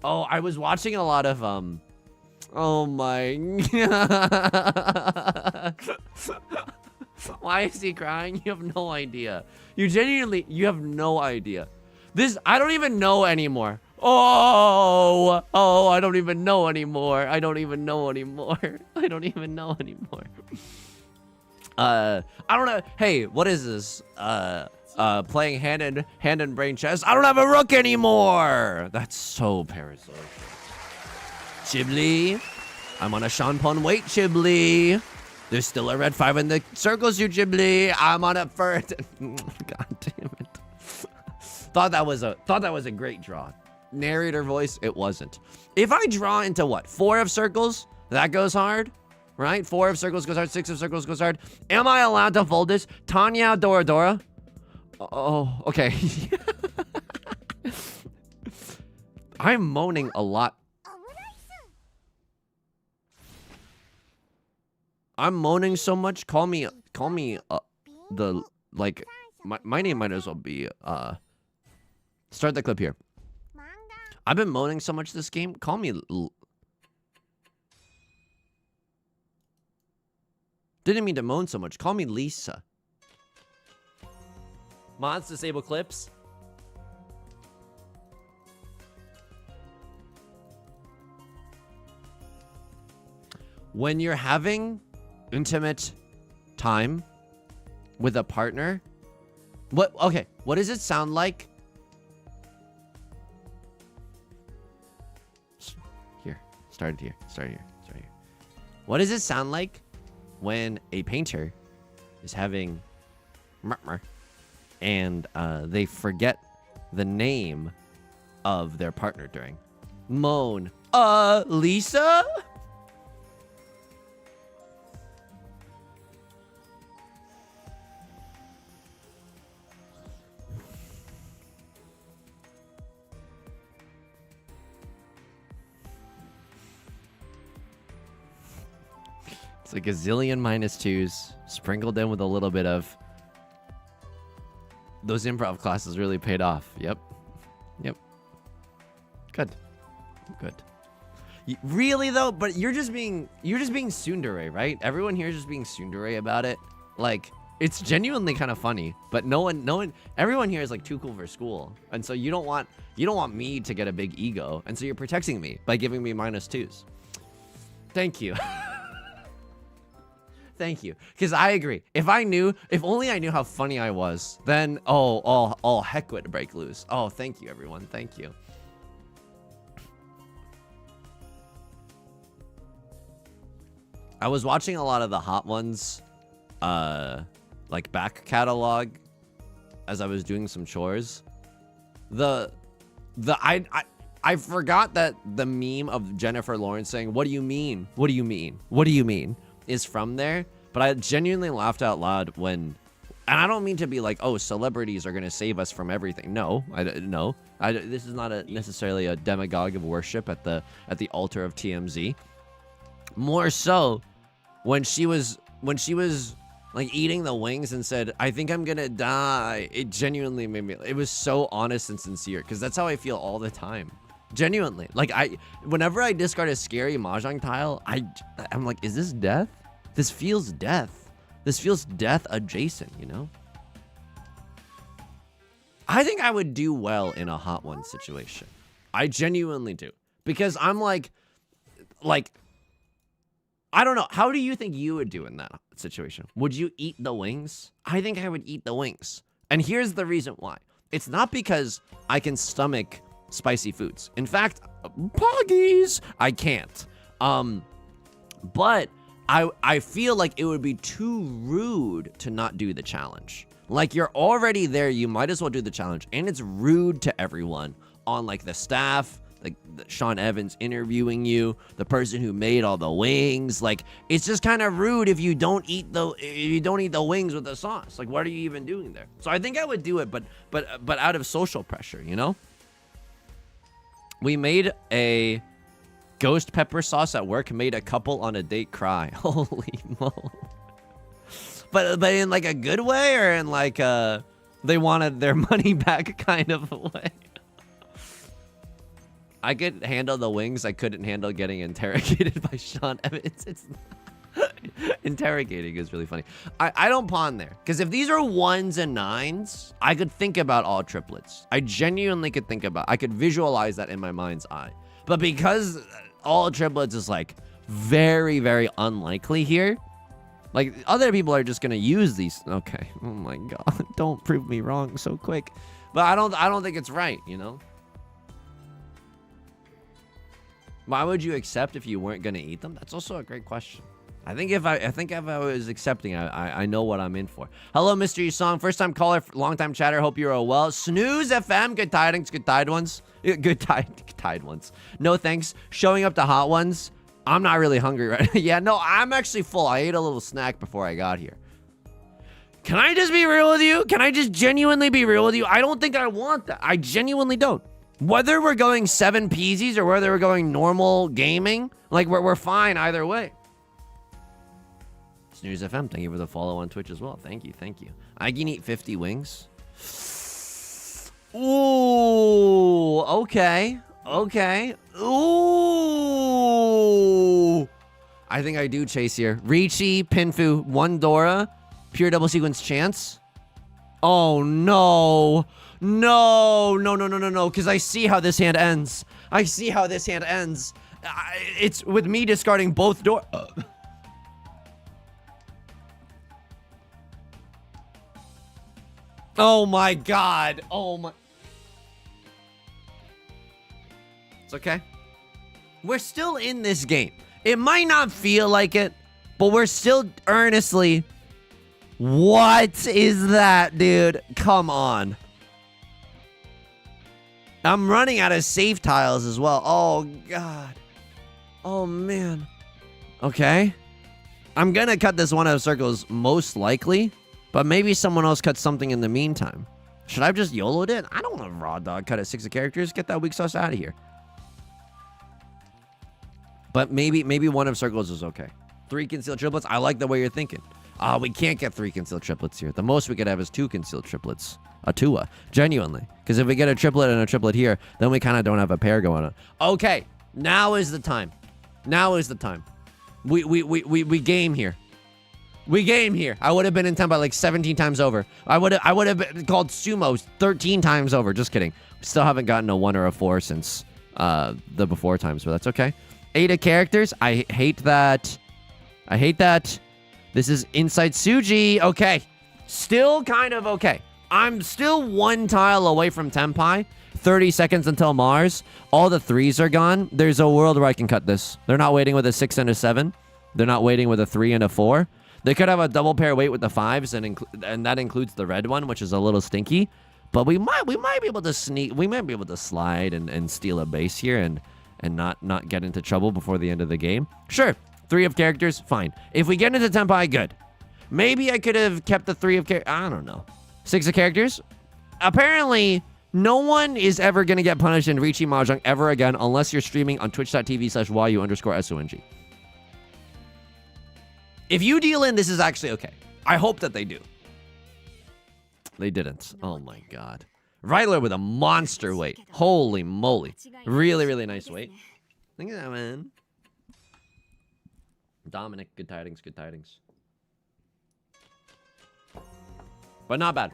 Oh, I was watching a lot of, oh my god. Why is he crying? You have no idea. You have no idea. I don't even know anymore. Oh, I don't even know anymore. I don't even know anymore. I don't know. Hey, what is this? Playing hand and brain chess. I don't have a rook anymore. That's so parasocial. Chibli. I'm on a Shanpon wait, Chibli. There's still a red 5 in the circles, you Chibli. I'm on a first. God damn it. Thought that was a great draw. Narrator voice, it wasn't. If I draw into what? 4 of circles, that goes hard. Right? 4 of circles goes hard, 6 of circles goes hard. Am I allowed to fold this? Tanya Dora. Oh, okay. I'm moaning a lot. I'm moaning so much. Call me the like my name might as well be start the clip here. I've been moaning so much this game. Call me Didn't mean to moan so much. Call me Lisa. Mods disable clips. When you're having intimate time with a partner, what does it sound like? Started here. What does it sound like when a painter is having and they forget the name of their partner during? Moan. Lisa? It's like a zillion -2s sprinkled in with a little bit of those improv classes really paid off. Yep. Good. Really though, but you're just being tsundere, right? Everyone here is just being tsundere about it. Like, it's genuinely kind of funny, but everyone here is like too cool for school, and so you don't want me to get a big ego, and so you're protecting me by giving me -2s. Thank you. Thank you. Because I agree. If only I knew how funny I was, then, all heck would break loose. Oh, thank you, everyone. Thank you. I was watching a lot of the Hot Ones, like, back catalog as I was doing some chores. I forgot that the meme of Jennifer Lawrence saying, "What do you mean? What do you mean? What do you mean?" is from there, but I genuinely laughed out loud when, and I don't mean to be like, oh, celebrities are gonna save us from everything. No, this is not necessarily a demagogue of worship at the altar of TMZ. More so, when she was like eating the wings and said, "I think I'm gonna die," it genuinely made me. It was so honest and sincere, because that's how I feel all the time. Genuinely, like whenever I discard a scary mahjong tile, I'm like, is this death? This feels death. This feels death adjacent, you know? I think I would do well in a Hot One situation. I genuinely do. Because I'm like, I don't know. How do you think you would do in that situation? Would you eat the wings? I think I would eat the wings. And here's the reason why. It's not because I can stomach spicy foods. In fact, poggies, I can't. But I feel like it would be too rude to not do the challenge. Like, you're already there, you might as well do the challenge. And it's rude to everyone on, like, the staff, like Sean Evans interviewing you, the person who made all the wings. Like, it's just kind of rude if you don't eat the wings with the sauce. Like, what are you even doing there? So I think I would do it, but out of social pressure, you know? We made a ghost pepper sauce at work, made a couple on a date cry. Holy moly. But in like a good way, or in like they wanted their money back kind of a way? I could handle the wings. I couldn't handle getting interrogated by Sean Evans. Interrogating is really funny. I don't pawn there, because if these are 1s and 9s, I could think about all triplets. I genuinely could I could visualize that in my mind's eye. But because all triplets is like very, very unlikely here, like other people are just gonna use these. Okay, oh my god, don't prove me wrong so quick. But I don't think it's right, you know. Why would you accept if you weren't gonna eat them? That's also a great question. I think if I was accepting, I know what I'm in for. Hello, Mr. Yusong, first time caller, long time chatter. Hope you're all well. Snooze FM, good tidings, good tide ones, good tide ones. No thanks. Showing up to Hot Ones. I'm not really hungry right now. Yeah, no, I'm actually full. I ate a little snack before I got here. Can I just be real with you? Can I just genuinely be real with you? I don't think I want that. I genuinely don't. Whether we're going 7 peasies or whether we're going normal gaming, like we're fine either way. Snooze FM, thank you for the follow on Twitch as well. Thank you, thank you. I can eat 50 wings. Ooh, okay. Ooh. I think I do chase here. Riichi, Pinfu, 1 Dora, pure double sequence chance. Oh, no. No, because I see how this hand ends. It's with me discarding both doors. Oh my god. Oh my. It's okay. We're still in this game. It might not feel like it, but we're still earnestly. What is that, dude? Come on. I'm running out of save tiles as well. Oh, God. Oh, man. Okay. I'm going to cut this one out of circles most likely, but maybe someone else cuts something in the meantime. Should I have just YOLO'd it? I don't want to raw dog cut at 6 of characters. Get that weak sauce out of here. But maybe one of circles is okay. 3 concealed triplets. I like the way you're thinking. We can't get 3 concealed triplets here. The most we could have is 2 concealed triplets. A Tua. Genuinely. Because if we get a triplet and a triplet here, then we kind of don't have a pair going on. Okay. Now is the time. We game here. I would have been in 10 by like 17 times over. I would have been called sumo 13 times over. Just kidding. Still haven't gotten a 1 or a 4 since the before times, but that's okay. 8 of characters. I hate that. This is Inside Tsuji. Okay. Still kind of okay. I'm still 1 tile away from Tenpai. 30 seconds until Mars. All the 3s are gone. There's a world where I can cut this. They're not waiting with a 6 and a 7. They're not waiting with a 3 and a 4. They could have a double pair wait with the 5s, and that includes the red one, which is a little stinky. But we might be able to sneak. We might be able to slide and steal a base here and not get into trouble before the end of the game. Sure. 3 of characters, fine. If we get into Tenpai, good. Maybe I could have kept the 3 of characters. I don't know. 6 of characters? Apparently, no one is ever going to get punished in Riichi Mahjong ever again unless you're streaming on twitch.tv/YU_SONG. If you deal in, this is actually okay. I hope that they do. They didn't. Oh my god. Ryler with a monster weight. Holy moly. Really, really nice weight. Look at that, man. Dominic, good tidings, good tidings. But not bad.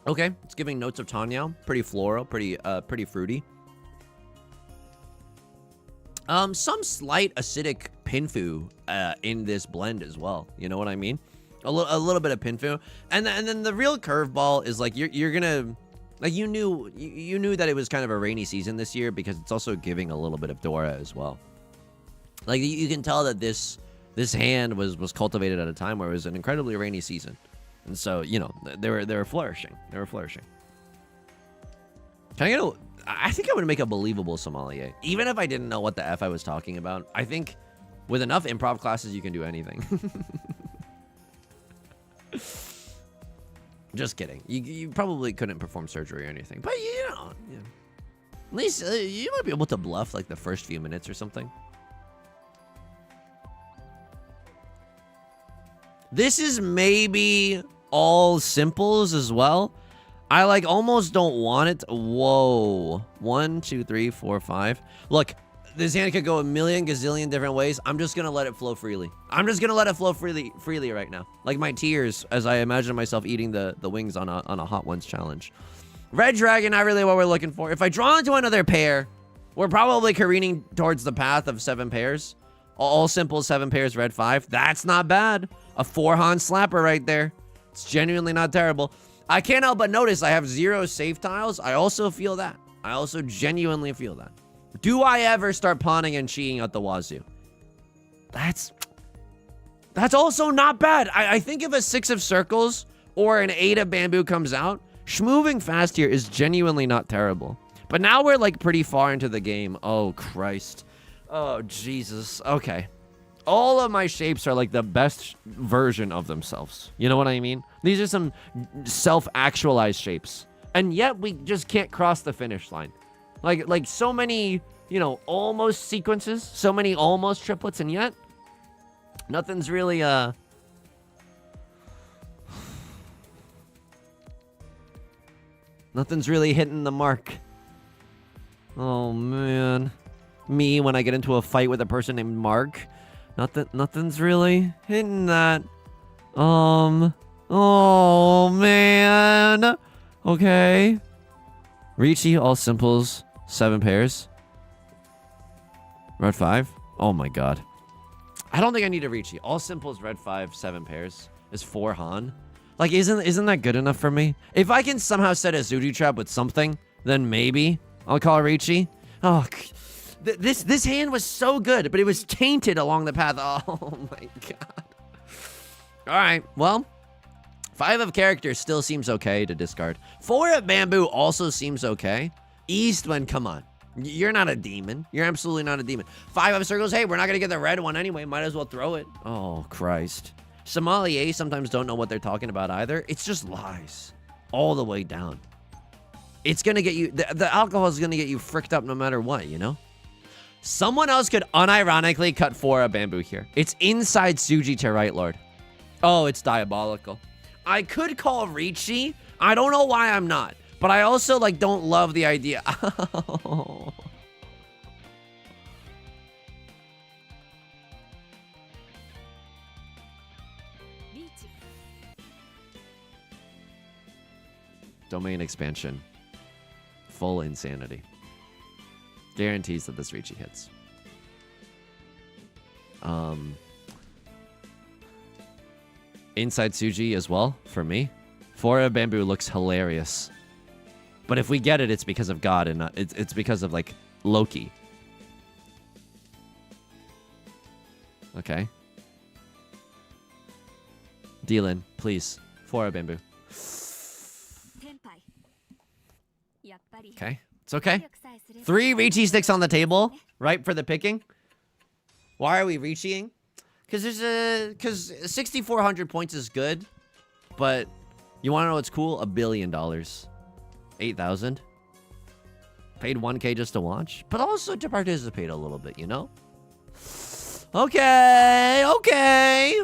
Okay, it's giving notes of Tanyao. Pretty floral, pretty fruity. Some slight acidic pinfu in this blend as well. You know what I mean? A little bit of pinfu, and then the real curveball is like you're gonna like you knew that it was kind of a rainy season this year because it's also giving a little bit of Dora as well. Like you can tell that this hand was cultivated at a time where it was an incredibly rainy season, and so you know they were flourishing. They were flourishing. Can I get a? I think I would make a believable sommelier, even if I didn't know what the F I was talking about. I think with enough improv classes, you can do anything. Just kidding. You probably couldn't perform surgery or anything, but you know, yeah. At least you might be able to bluff like the first few minutes or something. This is maybe all simples as well. I like almost don't want it. Whoa. 1, 2, 3, 4, 5. Look, this hand could go a million gazillion different ways. I'm just going to let it flow freely. I'm just going to let it flow freely right now. Like my tears as I imagine myself eating the wings on a Hot Ones challenge. Red Dragon, not really what we're looking for. If I draw into another pair, we're probably careening towards the path of 7 pairs. All simple 7 pairs, red 5. That's not bad. A 4-Han slapper right there. It's genuinely not terrible. I can't help but notice I have 0 safe tiles. I also feel that. I also genuinely feel that. Do I ever start pawning and cheating at the wazoo? That's also not bad. I think if a 6 of circles or an 8 of bamboo comes out, schmoving fast here is genuinely not terrible. But now we're like pretty far into the game. Oh, Christ. Oh, Jesus. Okay. All of my shapes are like the best version of themselves. You know what I mean? These are some self-actualized shapes. And yet we just can't cross the finish line. Like so many, you know, almost sequences, so many almost triplets, and yet nothing's really nothing's really hitting the mark. Oh man. Me when I get into a fight with a person named Mark. Nothing's really hitting that. Oh Oh, man. Okay. Riichi, all simples, 7 pairs. Red 5. Oh, my God. I don't think I need a Riichi. All simples, red 5, 7 pairs. Is 4 Han. Like, isn't that good enough for me? If I can somehow set a Zuju trap with something, then maybe I'll call Riichi. Oh, this hand was so good, but it was tainted along the path. Oh, my God. All right, well, 5 of characters still seems okay to discard. 4 of bamboo also seems okay. Eastwind, come on. You're not a demon. You're absolutely not a demon. 5 of circles, hey, we're not going to get the red one anyway. Might as well throw it. Oh, Christ. Sommeliers sometimes don't know what they're talking about either. It's just lies. All the way down. It's going to get you... The alcohol is going to get you fricked up no matter what, you know? Someone else could unironically cut 4 of bamboo here. It's inside Tsuji to right, Lord. Oh, it's diabolical. I could call Riichi. I don't know why I'm not. But I also, like, don't love the idea. Oh. Domain expansion. Full insanity. Guarantees that this Riichi hits. Inside Tsuji as well, for me. 4 of bamboo looks hilarious. But if we get it, it's because of God and not, it's because of, like, Loki. Okay. Dylan, please. 4 of bamboo. Okay. It's okay. 3 Riichi sticks on the table, ripe for the picking. Why are we Riichiing? Because 6,400 points is good, but you want to know what's cool? $1 billion. 8,000. Paid 1K just to watch, but also to participate a little bit, you know? Okay, okay.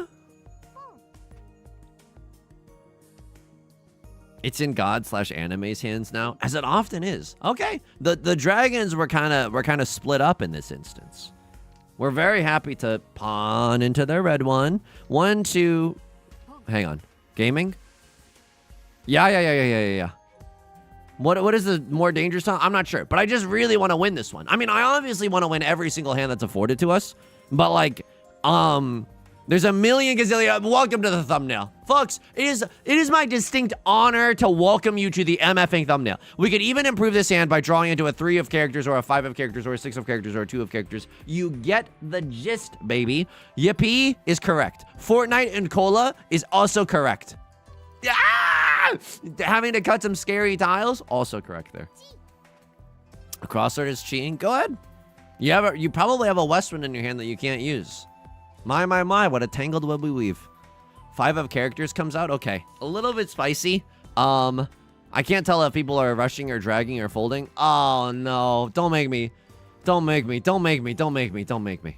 It's in God/anime's hands now, as it often is. Okay, the dragons were kind of split up in this instance. We're very happy to pawn into their red one. 1, 2. Hang on, gaming. Yeah. What is the more dangerous time? I'm not sure, but I just really want to win this one. I mean, I obviously want to win every single hand that's afforded to us, but like, there's a million gazillion. Welcome to the thumbnail, folks. It is my distinct honor to welcome you to the MFing thumbnail. We could even improve this hand by drawing into a 3 of characters, or a 5 of characters, or a 6 of characters, or a 2 of characters. You get the gist, baby. Yippee is correct. Fortnite and Cola is also correct. Ah! Having to cut some scary tiles, also correct there. A crossword is cheating. Go ahead. You probably have a Westwind in your hand that you can't use. My, what a tangled web we weave. 5 of characters comes out. Okay, a little bit spicy. I can't tell if people are rushing or dragging or folding. Oh no, don't make me. Don't make me. Don't make me. Don't make me. Don't make me.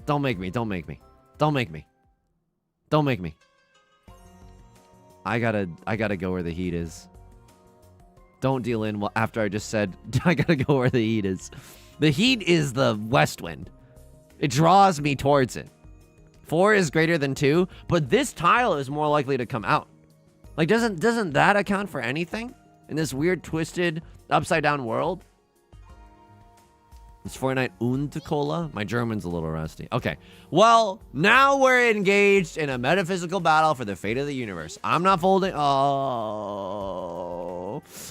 Don't make me. Don't make me. Don't make me. Don't make me. I gotta go where the heat is. Don't deal in after I just said I gotta go where the heat is. The heat is the Westwind. It draws me towards it. 4 is greater than 2, but this tile is more likely to come out. Like, doesn't that account for anything in this weird, twisted, upside-down world? It's Fortnite und Cola. My German's a little rusty. Okay, well, now we're engaged in a metaphysical battle for the fate of the universe. I'm not folding. Oh,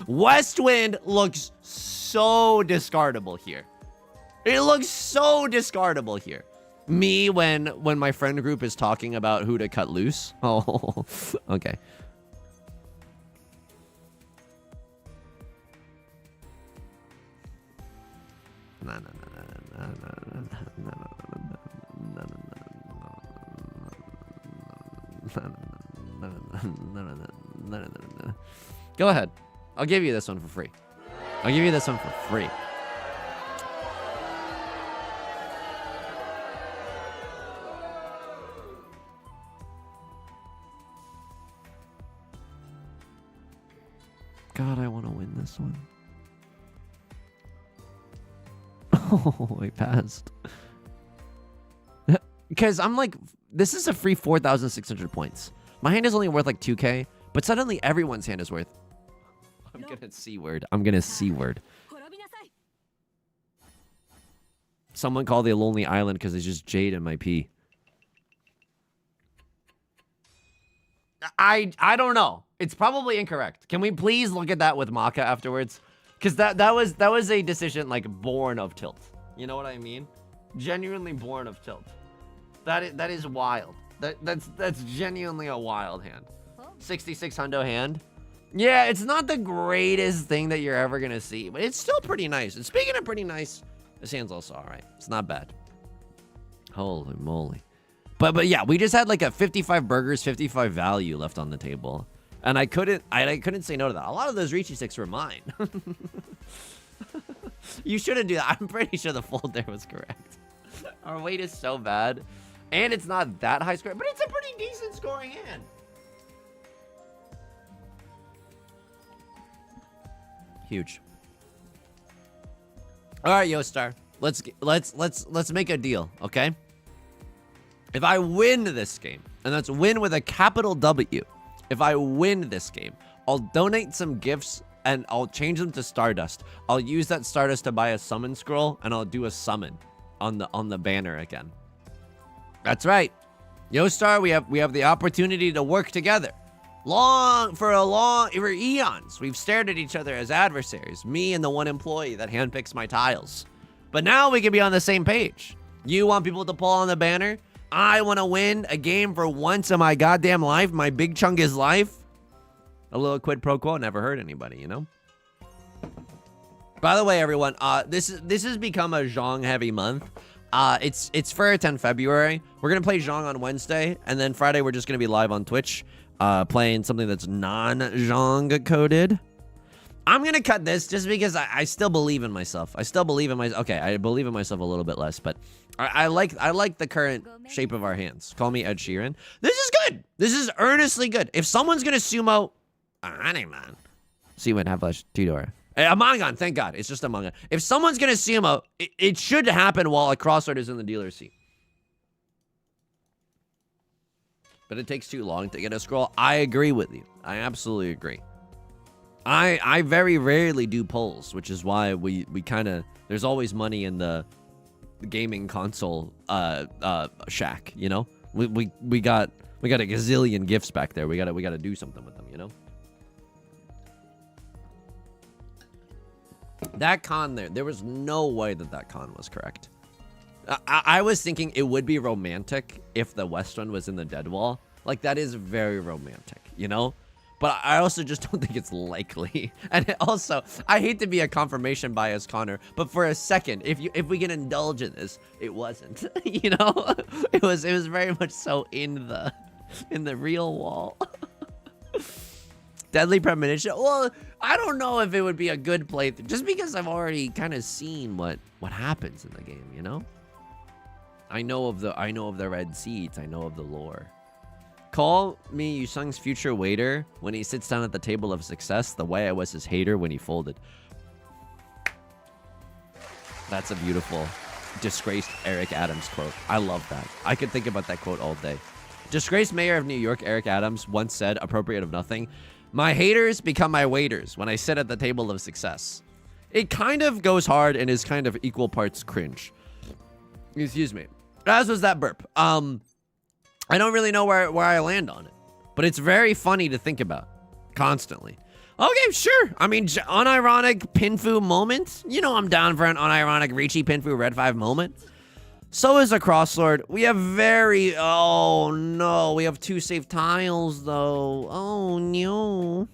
Westwind looks so discardable here. It looks so discardable here. Me when my friend group is talking about who to cut loose. Oh, okay. Go ahead. I'll give you this one for free. I'll give you this one for free. God, I want to win this one. Oh, I passed. Because I'm like, this is a free 4,600 points. My hand is only worth like 2K, but suddenly everyone's hand is worth. I'm gonna C-word. I'm gonna C-word. Someone called the Lonely Island because it's just Jade in my P. I don't know. It's probably incorrect. Can we please look at that with Maka afterwards? Because that was a decision like born of tilt. You know what I mean? Genuinely born of tilt. That is wild. That's genuinely a wild hand. 66 hundo hand. Yeah, it's not the greatest thing that you're ever gonna see, but it's still pretty nice. And speaking of pretty nice, this hand's also all right. It's not bad. Holy moly. But yeah, we just had like a 55 burgers, 55 value left on the table. And I couldn't say no to that. A lot of those Riichi sticks were mine. You shouldn't do that. I'm pretty sure the fold there was correct. Our weight is so bad. And it's not that high score, but it's a pretty decent scoring hand. Huge. All right, Yostar. Let's make a deal, okay? If I win this game, and that's win with a capital W. If I win this game, I'll donate some gifts and I'll change them to Stardust. I'll use that Stardust to buy a summon scroll and I'll do a summon on the banner again. That's right. Yostar, we have the opportunity to work together. For eons, we've stared at each other as adversaries. Me and the one employee that handpicks my tiles. But now we can be on the same page. You want people to pull on the banner? I want to win a game for once in my goddamn life. My big chunk is life. A little quid pro quo never hurt anybody, you know? By the way, everyone, this has become a Zhong heavy month. It's for 10 February. We're going to play Zhong on Wednesday. And then Friday, we're just going to be live on Twitch. Playing something that's non-Zhong coded. I'm going to cut this just because I still believe in myself. I still believe in myself. Okay, I believe in myself a little bit less, but I like the current shape of our hands. Call me Ed Sheeran. This is good. This is earnestly good. If someone's going to sumo... man. See what have a Tudor. Among Us, thank God. It's just Among Us. If someone's going to sumo, it should happen while a crossword is in the dealer's seat. But it takes too long to get a scroll. I agree with you. I absolutely agree. I very rarely do polls, which is why we kind of... There's always money in the gaming console shack, you know? We got a gazillion gifts back there. We gotta do something with them, you know? That con there was no way that con was correct. I was thinking it would be romantic if the West one was in the dead wall. Like, that is very romantic, you know? But I also just don't think it's likely. And also, I hate to be a confirmation bias, Connor, but for a second, if we can indulge in this, it wasn't. You know? It was very much so in the real wall. Deadly Premonition. Well, I don't know if it would be a good playthrough, just because I've already kind of seen what happens in the game, you know? I know of the red seeds. I know of the lore. Call me Yusung's future waiter when he sits down at the table of success, the way I was his hater when he folded. That's a beautiful, disgraced Eric Adams quote. I love that. I could think about that quote all day. Disgraced mayor of New York, Eric Adams, once said, appropriate of nothing, "My haters become my waiters when I sit at the table of success." It kind of goes hard and is kind of equal parts cringe. Excuse me. As was that burp. I don't really know where I land on it, but it's very funny to think about constantly. Okay, sure. I mean, unironic Pinfu moment. You know I'm down for an unironic Riichi Pinfu Red 5 moment. So is a Crosslord. We have oh no, we have 2 safe tiles though. Oh no.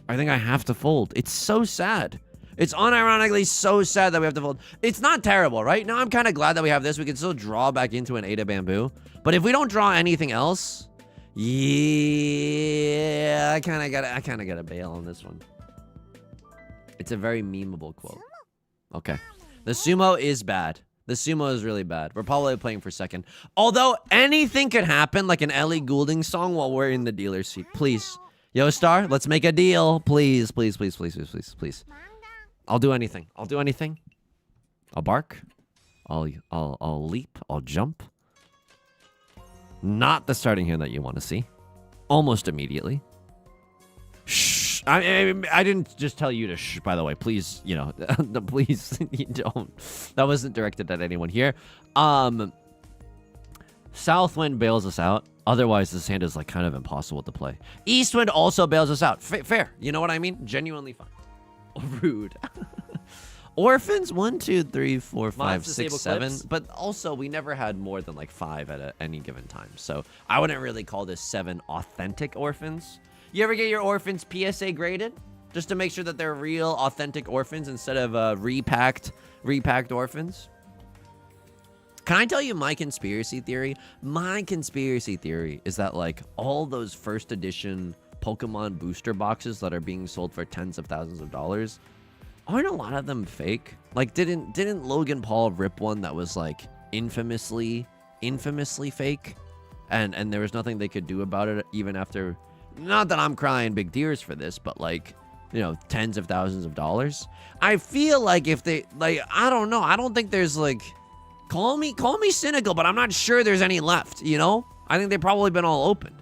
I think I have to fold. It's so sad. It's unironically so sad that we have to fold. It's not terrible, right? Now I'm kind of glad that we have this. We can still draw back into an Ada Bamboo. But if we don't draw anything else, yeah, I kind of gotta bail on this one. It's a very memeable quote. Okay. The sumo is bad. The sumo is really bad. We're probably playing for second. Although anything could happen, like an Ellie Goulding song while we're in the dealer's seat. Please. Yo, Star, let's make a deal. Please, please, please, please, please, please, please. I'll do anything. I'll do anything. I'll bark. I'll leap. I'll jump. Not the starting hand that you want to see. almost immediately. Shh. I didn't just tell you to shh, by the way. Please, you know, please you don't. That wasn't directed at anyone here. Southwind bails us out. Otherwise, this hand is like kind of impossible to play. Eastwind also bails us out. Fair. You know what I mean? Genuinely fine. Rude. Orphans, 1, 2, 3, 4, 5, 6, 7. But also, we never had more than like 5 at any given time. So I wouldn't really call this 7 authentic orphans. You ever get your orphans PSA graded? Just to make sure that they're real, authentic orphans instead of repacked orphans? Can I tell you my conspiracy theory? My conspiracy theory is that, like, all those first edition Pokemon booster boxes that are being sold for tens of thousands of dollars, aren't a lot of them fake? Like, didn't Logan Paul rip one that was, like, infamously fake? And there was nothing they could do about it even after... Not that I'm crying big tears for this, but, like, you know, tens of thousands of dollars. I feel like if they, like, I don't know. I don't think there's, like, call me cynical, but I'm not sure there's any left, you know? I think they've probably been all opened.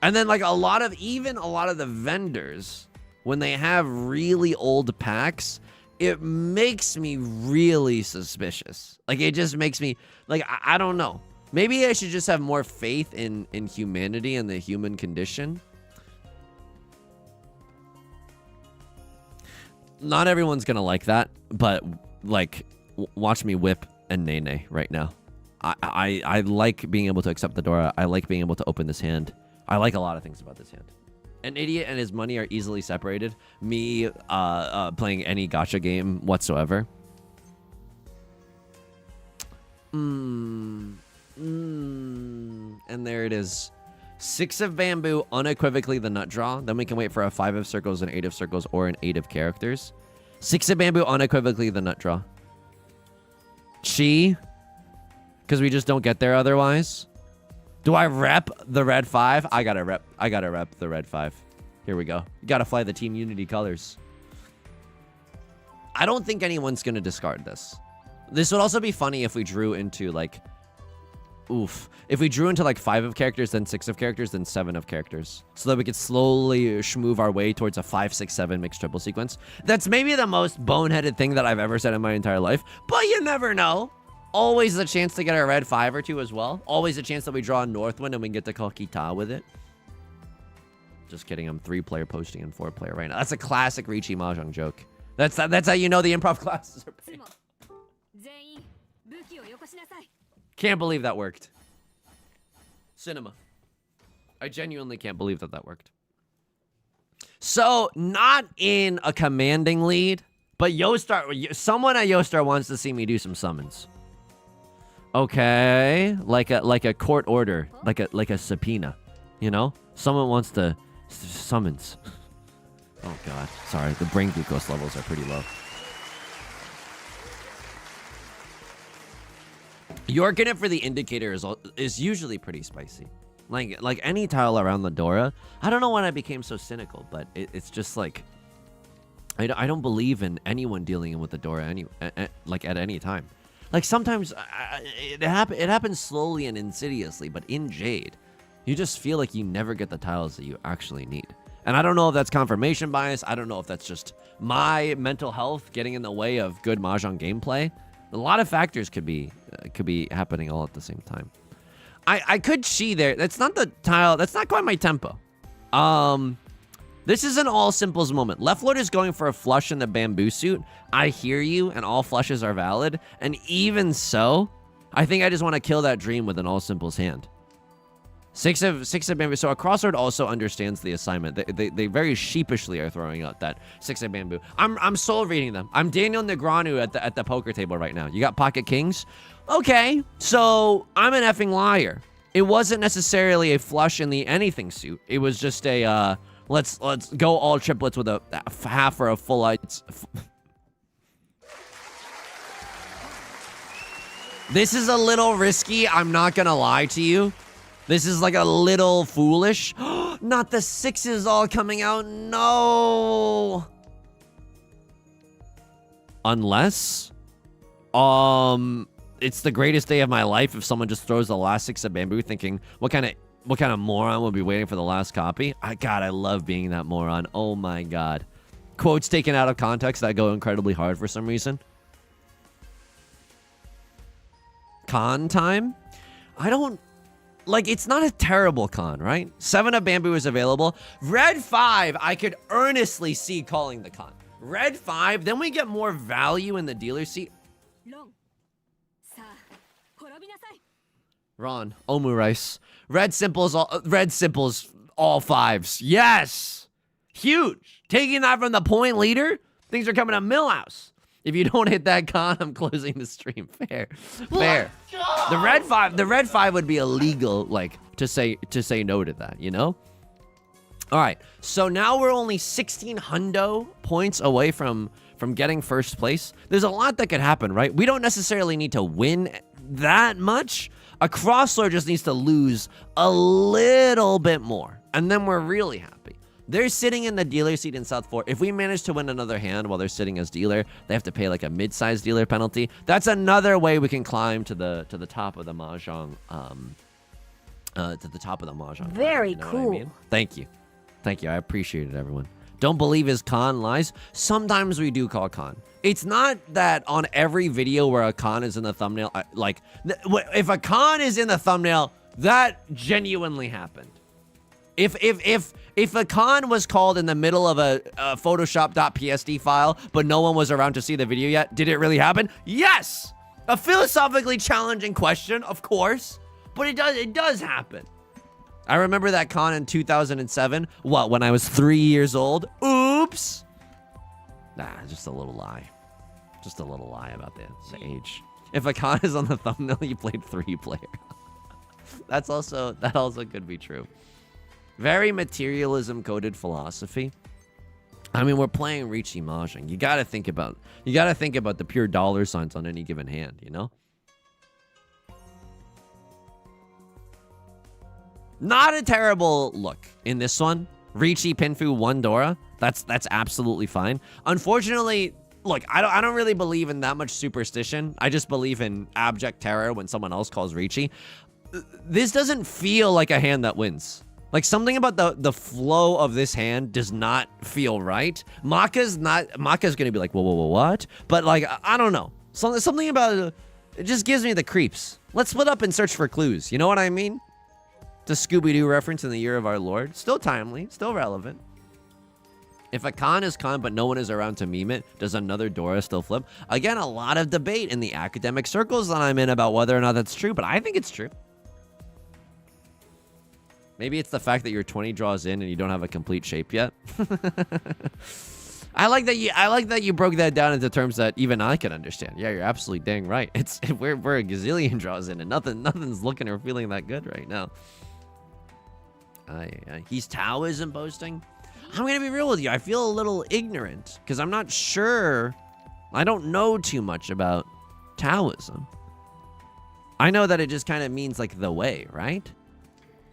And then, like, a lot of the vendors, when they have really old packs, it makes me really suspicious. Like, it just makes me, like, I don't know. Maybe I should just have more faith in humanity and the human condition. Not everyone's gonna like that, but, like, watch me whip and nay right now. I like being able to accept the Dora. I like being able to open this hand. I like a lot of things about this hand. An idiot and his money are easily separated. Me playing any gacha game whatsoever. And there it is. 6 of bamboo, unequivocally the nut draw. Then we can wait for a 5 of circles, an 8 of circles, or an 8 of characters. 6 of bamboo, unequivocally the nut draw. Chi? Because we just don't get there otherwise. Do I rep the red 5? I gotta rep the red 5. Here we go. You gotta fly the Team Unity colors. I don't think anyone's gonna discard this. This would also be funny if we drew into, like... Oof. If we drew into, like, 5 of characters, then 6 of characters, then 7 of characters. So that we could slowly schmoove our way towards a 5, 6, 7 mixed triple sequence. That's maybe the most boneheaded thing that I've ever said in my entire life. But you never know. Always a chance to get a red 5 or 2 as well. Always a chance that we draw a Northwind and we get to call Kita with it. Just kidding. I'm 3-player posting and 4-player right now. That's a classic Riichi Mahjong joke. That's how you know the improv classes are paid. Can't believe that worked. Cinema. I genuinely can't believe that worked. So, not in a commanding lead, but Yostar, someone at Yostar wants to see me do some summons. Okay, like a court order, like a subpoena, you know? Someone wants to summons. Oh god, sorry, the brain glucose levels are pretty low. Yorking it for the indicator is usually pretty spicy. Like any tile around the Dora. I don't know when I became so cynical, but it's just like I don't believe in anyone dealing with the Dora like at any time. Like sometimes it happens slowly and insidiously, but in Jade, you just feel like you never get the tiles that you actually need. And I don't know if that's confirmation bias. I don't know if that's just my mental health getting in the way of good Mahjong gameplay. A lot of factors could be happening all at the same time. I could see there. That's not the tile. That's not quite my tempo. This is an all simples moment. Left Lord is going for a flush in the bamboo suit. I hear you, and all flushes are valid. And even so, I think I just want to kill that dream with an all simples hand. 6 of bamboo. So a crossword also understands the assignment. They very sheepishly are throwing out that 6 of bamboo. I'm soul reading them. I'm Daniel Negreanu at the poker table right now. You got pocket kings? Okay, so I'm an effing liar. It wasn't necessarily a flush in the anything suit. It was just a let's go all triplets with a half or a full lights. This is a little risky. I'm not gonna lie to you. This is like a little foolish. Not the 6s all coming out. No. Unless, it's the greatest day of my life if someone just throws the last 6 of bamboo thinking, what kind of what kind of moron would be waiting for the last copy? God, I love being that moron. Oh my god. Quotes taken out of context that go incredibly hard for some reason. Con time? I don't... Like, it's not a terrible con, right? 7 of Bamboo is available. Red 5, I could earnestly see calling the con. Red 5, then we get more value in the dealer seat. Ron, Omu Rice. Red simples, all 5s. Yes! Huge! Taking that from the point leader, things are coming to Millhouse. If you don't hit that con, I'm closing the stream. Fair. Fair. The red 5 would be illegal, like, to say no to that, you know? Alright, so now we're only 16 hundo points away from getting first place. There's a lot that could happen, right? We don't necessarily need to win that much. A crosser just needs to lose a little bit more, and then we're really happy. They're sitting in the dealer seat in South 4. If we manage to win another hand while they're sitting as dealer, they have to pay like a mid-sized dealer penalty. That's another way we can climb to the top of the Mahjong. To the top of the Mahjong. Very you know cool. What I mean? Thank you. Thank you. I appreciate it, everyone. Don't believe his con lies. Sometimes we do call con. It's not that on every video where a con is in the thumbnail, if a con is in the thumbnail, that genuinely happened. If a con was called in the middle of a Photoshop.psd file, but no one was around to see the video yet, did it really happen? Yes! A philosophically challenging question, of course, but it does happen. I remember that con in 2007. What, when I was 3 years old? Oops! Nah, just a little lie. Just a little lie about the age. If a con is on the thumbnail, you played 3-player. That also could be true. Very materialism-coded philosophy. I mean, we're playing Riichi Mahjong. You gotta think about the pure dollar signs on any given hand, you know? Not a terrible look in this one. Riichi Pinfu 1 Dora. That's absolutely fine. Unfortunately, look, I don't really believe in that much superstition. I just believe in abject terror when someone else calls Riichi. This doesn't feel like a hand that wins. Like, something about the flow of this hand does not feel right. Maka's gonna be like, whoa, what? But, like, I don't know. Something about it just gives me the creeps. Let's split up and search for clues. You know what I mean? It's a Scooby-Doo reference in the year of our Lord. Still timely, still relevant. If a con is con, but no one is around to meme it, does another Dora still flip? Again, a lot of debate in the academic circles that I'm in about whether or not that's true, but I think it's true. Maybe it's the fact that your 20 draws in and you don't have a complete shape yet. I like that you broke that down into terms that even I can understand. Yeah, you're absolutely dang right. We're a gazillion draws in and nothing's looking or feeling that good right now. He's Taoism posting. I'm gonna be real with you. I feel a little ignorant because I'm not sure. I don't know too much about Taoism. I know that it just kind of means like the way, right?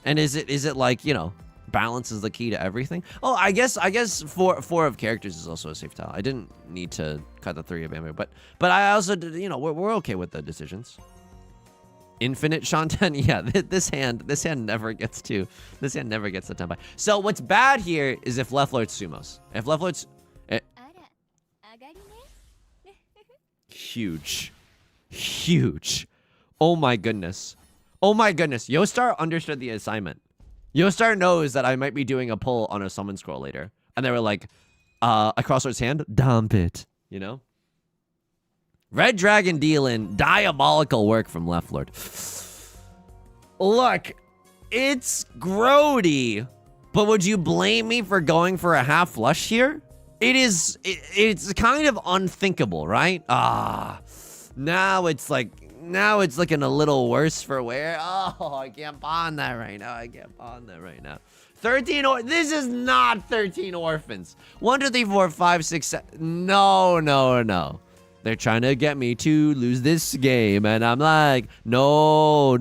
And is it like, you know, balance is the key to everything? Oh, I guess four of characters is also a safe tile. I didn't need to cut the 3 of bamboo, but I also did, you know, we're okay with the decisions. Infinite Shanten, yeah, this hand never gets to the 10 by. So what's bad here is if left lord sumos. If left lord's huge. Oh my goodness. Yostar understood the assignment. Yostar knows that I might be doing a pull on a summon scroll later. And they were like, a crossroads hand? Dump it. You know? Red Dragon dealing diabolical work from Left Lord. Look, it's grody. But would you blame me for going for a half flush here? It's kind of unthinkable, right? Now it's looking a little worse for wear. Oh, I can't pawn that right now. 13 this is not 13 orphans. 1, 2, 3, 4, 5, 6, 7. No. They're trying to get me to lose this game, and I'm like, no.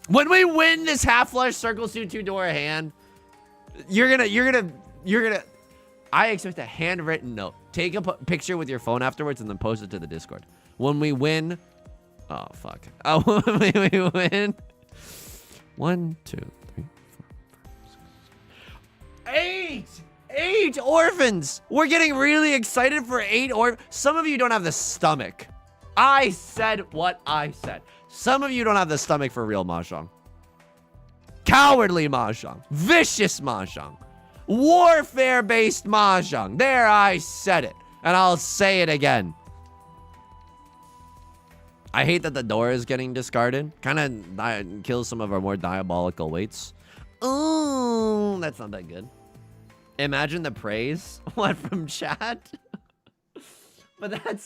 When we win this half flush circle suit 2 door hand, you're gonna. I expect a handwritten note. Take a picture with your phone afterwards and then post it to the Discord. When we win, oh fuck. When we win, 1, 2, 3, 4, 5, 6. 8 orphans. We're getting really excited for 8 orphans. Some of you don't have the stomach. I said what I said. Some of you don't have the stomach for real Mahjong. Cowardly Mahjong. Vicious Mahjong. Warfare-based Mahjong. There, I said it. And I'll say it again. I hate that the door is getting discarded. Kind of kills some of our more diabolical weights. Ooh, that's not that good. Imagine the praise. What, from chat? But that's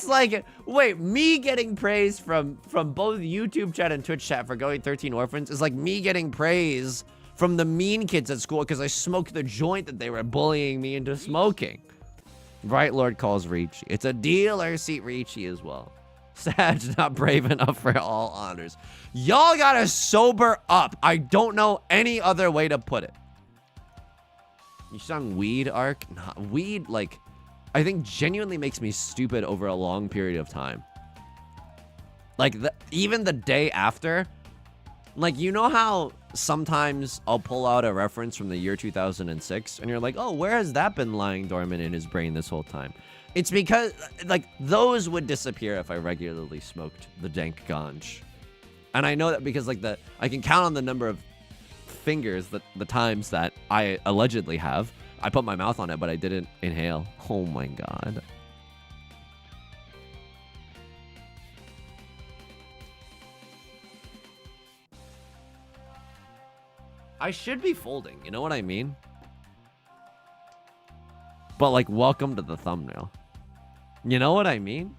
like, wait, me getting praise from both YouTube chat and Twitch chat for going 13 orphans is like me getting praise from the mean kids at school because I smoked the joint that they were bullying me into smoking. Right Lord calls Riichi. It's a dealer seat Riichi as well. Sag's not brave enough for all honors. Y'all gotta sober up. I don't know any other way to put it. You sung weed arc? Nah, weed, like, I think genuinely makes me stupid over a long period of time. Like, even the day after, like, you know how sometimes I'll pull out a reference from the year 2006 and you're like, oh, where has that been lying dormant in his brain this whole time? It's because, like, those would disappear if I regularly smoked the dank ganj. And I know that because, like, I can count on the number of fingers that the times that I allegedly have. I put my mouth on it, but I didn't inhale. Oh my god. I should be folding, you know what I mean? But like, welcome to the thumbnail. You know what I mean?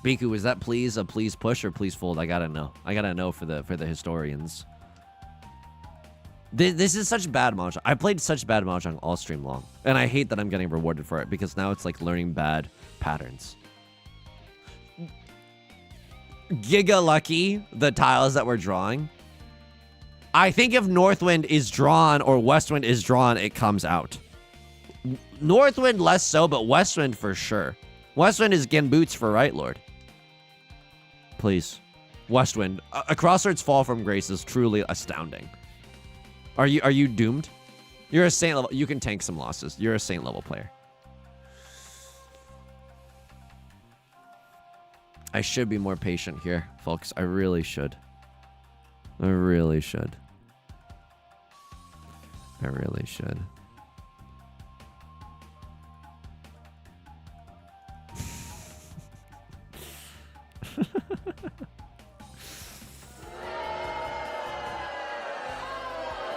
Biku, is that please a please push or please fold? I gotta know. I gotta know for the historians. This is such bad Mahjong. I played such bad Mahjong all stream long. And I hate that I'm getting rewarded for it because now it's like learning bad patterns. Giga lucky, the tiles that we're drawing. I think if Northwind is drawn or Westwind is drawn, it comes out. Northwind less so, but Westwind for sure. Westwind is Genboots for Right Lord. Please. Westwind. A Crossroads Fall from Grace is truly astounding. Are you doomed? You're a Saint level. You can tank some losses. You're a Saint level player. I should be more patient here, folks. I really should. I really should. I really should.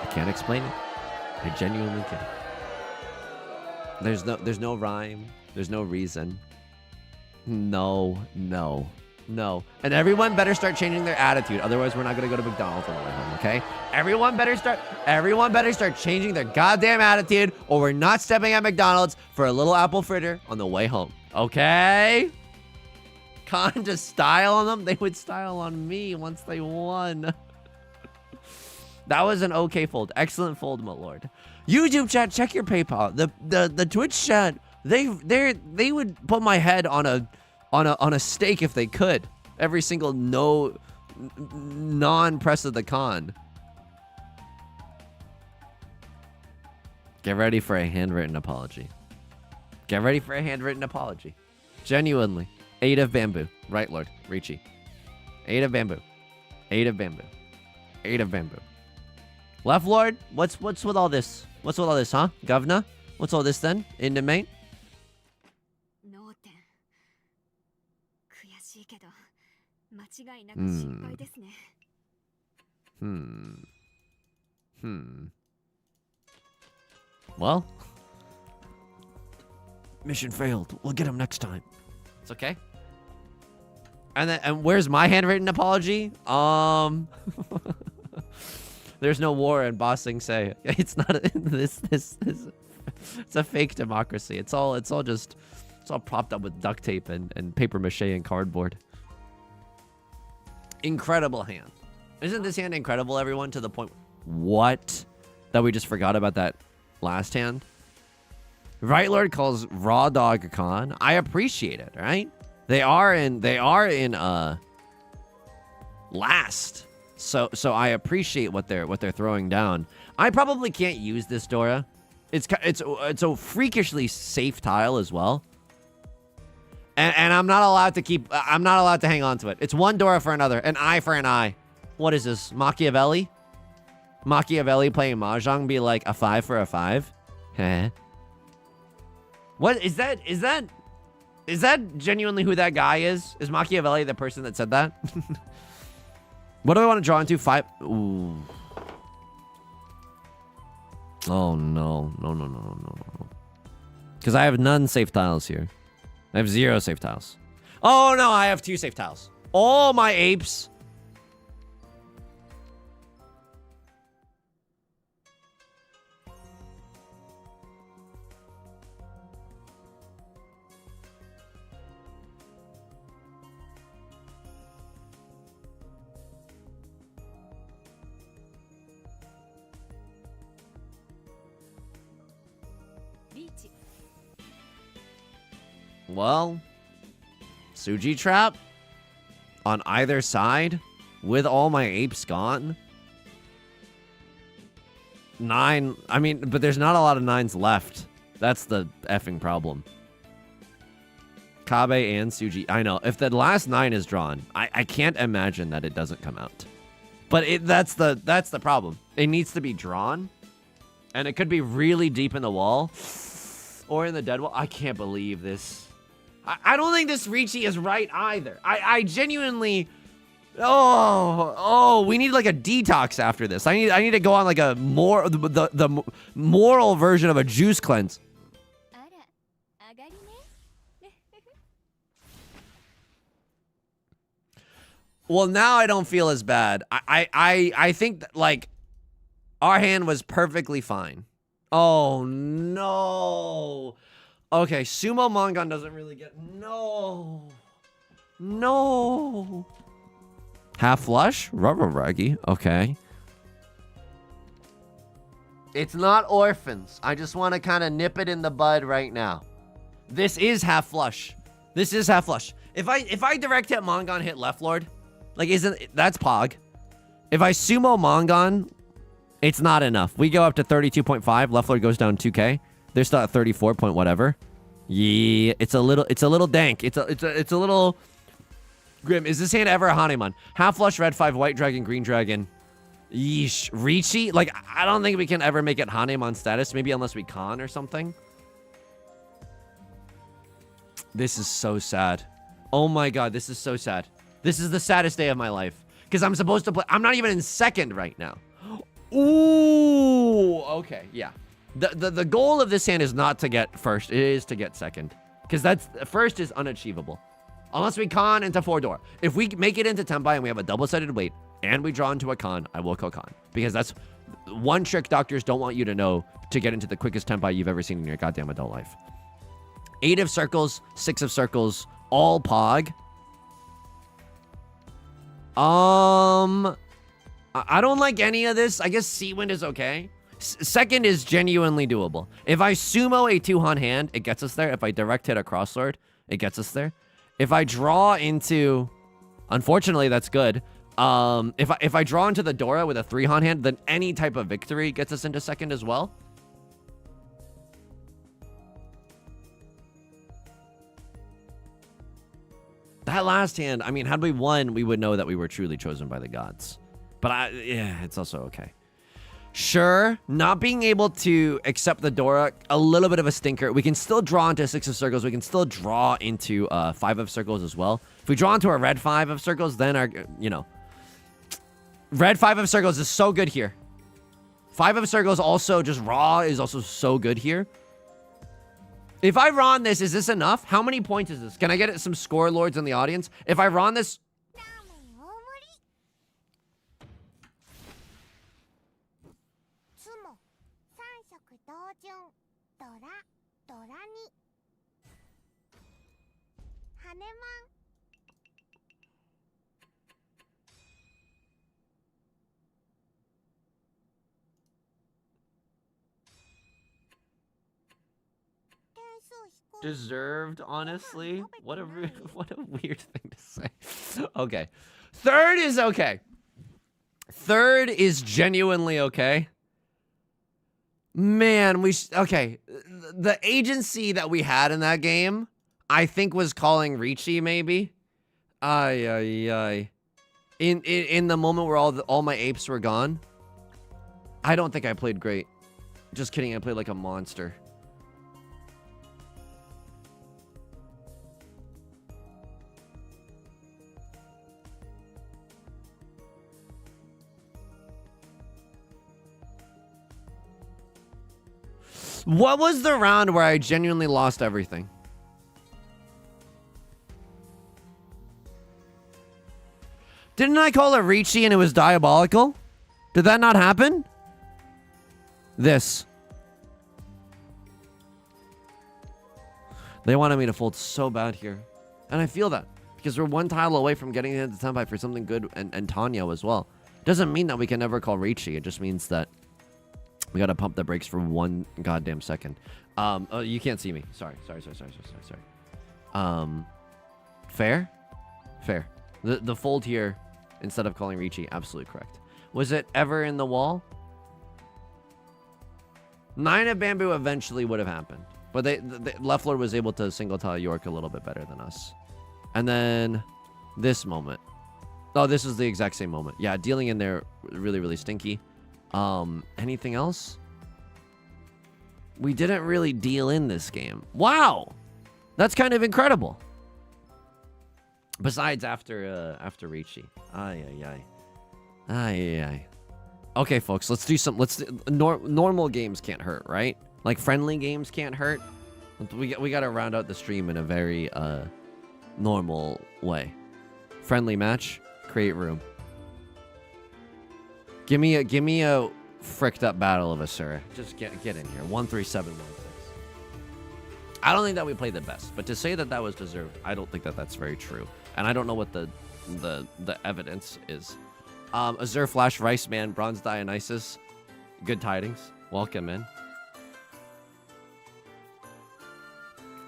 I can't explain it. I genuinely can't. There's no rhyme. There's no reason. No. And everyone better start changing their attitude. Otherwise, we're not gonna go to McDonald's on the way home, okay? Everyone better start changing their goddamn attitude, or we're not stepping at McDonald's for a little apple fritter on the way home. Okay? Can't just style on them. They would style on me once they won. That was an okay fold. Excellent fold, my lord. YouTube chat, check your PayPal. The Twitch chat, they would put my head on a stake if they could. Every single non-press of the con. Get ready for a handwritten apology. Get ready for a handwritten apology. Genuinely. 8 of bamboo. Right, Lord. Riichi. 8 of bamboo. 8 of bamboo. 8 of bamboo. Left, Lord? What's with all this? What's with all this, huh? Governor? What's all this then? In the main? Well, mission failed. We'll get him next time. It's okay. And where's my handwritten apology? There's no war in Ba Sing Se. It's not this. It's a fake democracy. It's all propped up with duct tape and paper mache and cardboard. Incredible hand. Isn't this hand incredible, everyone? To the point, what? That we just forgot about that last hand. Right Lord calls Raw Dog a con. I appreciate it. Right? They are in last. So I appreciate what they're throwing down. I probably can't use this Dora. It's a freakishly safe tile as well. And I'm not allowed to hang on to it. It's one Dora for another, an eye for an eye. What is this? Machiavelli? Machiavelli playing Mahjong be like a 5 for a 5? Heh. What is that? Is that genuinely who that guy is? Is Machiavelli the person that said that? What do I want to draw into? 5. Ooh. Oh no. No. Because I have none safe tiles here. I have 0 safe tiles. Oh no, I have 2 safe tiles. All my apes. Well, Suji trap on either side with all my apes gone. 9. I mean, but there's not a lot of 9s left. That's the effing problem. Kabe and Suji. I know. If the last 9 is drawn, I can't imagine that it doesn't come out. But that's the problem. It needs to be drawn. And it could be really deep in the wall. Or in the dead wall. I can't believe this. I don't think this Riichi is right either. I genuinely... Oh, we need like a detox after this. I need to go on like a the moral version of a juice cleanse. Well, now I don't feel as bad. I think that, like, our hand was perfectly fine. Oh no. Okay, Sumo Mongon doesn't really get... No. Half flush? Rubber Raggy. Okay. It's not orphans. I just want to kind of nip it in the bud right now. This is half flush. If I direct hit Mongon hit left lord, like that's Pog. If I Sumo Mongon, it's not enough. We go up to 32.5. Left lord goes down 2k. They're still at 34 point whatever. Yeah, it's a little dank. It's a little grim. Is this hand ever a Hanemon? Half flush, red 5, white dragon, green dragon. Yeesh. Riichi? Like, I don't think we can ever make it Hanemon status. Maybe unless we con or something. This is so sad. Oh my god, this is so sad. This is the saddest day of my life. Because I'm supposed to play... I'm not even in second right now. Ooh, okay, yeah. The goal of this hand is not to get first. It is to get second. Because that's... First is unachievable. Unless we con into 4-door. If we make it into Tenpai and we have a double-sided weight and we draw into a con, I will co-con. Because that's one trick doctors don't want you to know to get into the quickest Tenpai you've ever seen in your goddamn adult life. 8 of circles, 6 of circles, all Pog. I don't like any of this. I guess Seawind is okay. Second is genuinely doable. If I sumo a 2-han hand, it gets us there. If I direct hit a crosslord, it gets us there. If I draw into... Unfortunately, that's good. If I draw into the Dora with a 3-han hand, then any type of victory gets us into second as well. That last hand, I mean, had we won, we would know that we were truly chosen by the gods. But yeah, it's also okay. Sure, not being able to accept the Dora, a little bit of a stinker. We can still draw into 6 of circles. We can still draw into 5 of circles as well. If we draw into a red 5 of circles, then our, red 5 of circles is so good here. 5 of circles also just raw is also so good here. If I Ron this, is this enough? How many points is this? Can I get some score lords in the audience? If I Ron this... Deserved, honestly. What a weird thing to say. Okay. Third is okay. Third is genuinely okay. Man, okay. The agency that we had in that game, I think was calling Riichi, maybe. Ay. In the moment where all my apes were gone, I don't think I played great. Just kidding, I played like a monster. What was the round where I genuinely lost everything? Didn't I call it Riichi and it was diabolical? Did that not happen? This. They wanted me to fold so bad here. And I feel that. Because we're one tile away from getting into Tenpai for something good and Tanya as well. Doesn't mean that we can never call Riichi. It just means that we gotta pump the brakes for one goddamn second. Oh, you can't see me. Sorry. Fair? Fair. The fold here, instead of calling Riichi, absolutely correct. Was it ever in the wall? 9 of bamboo eventually would have happened. But Leflord was able to single tile York a little bit better than us. And then this moment. Oh, this is the exact same moment. Yeah, dealing in there really, really stinky. Anything else? We didn't really deal in this game. Wow! That's kind of incredible. Besides after Riichi. Ay. Okay, folks, let's do some. Normal games can't hurt, right? Like friendly games can't hurt. We gotta round out the stream in a very normal way. Friendly match, create room. Give me a fricked up battle of Asura. Just get in here. 13716. I don't think that we played the best, but to say that was deserved, I don't think that that's very true. And I don't know what the evidence is. Azure Flash Rice Man, Bronze Dionysus. Good tidings. Welcome in.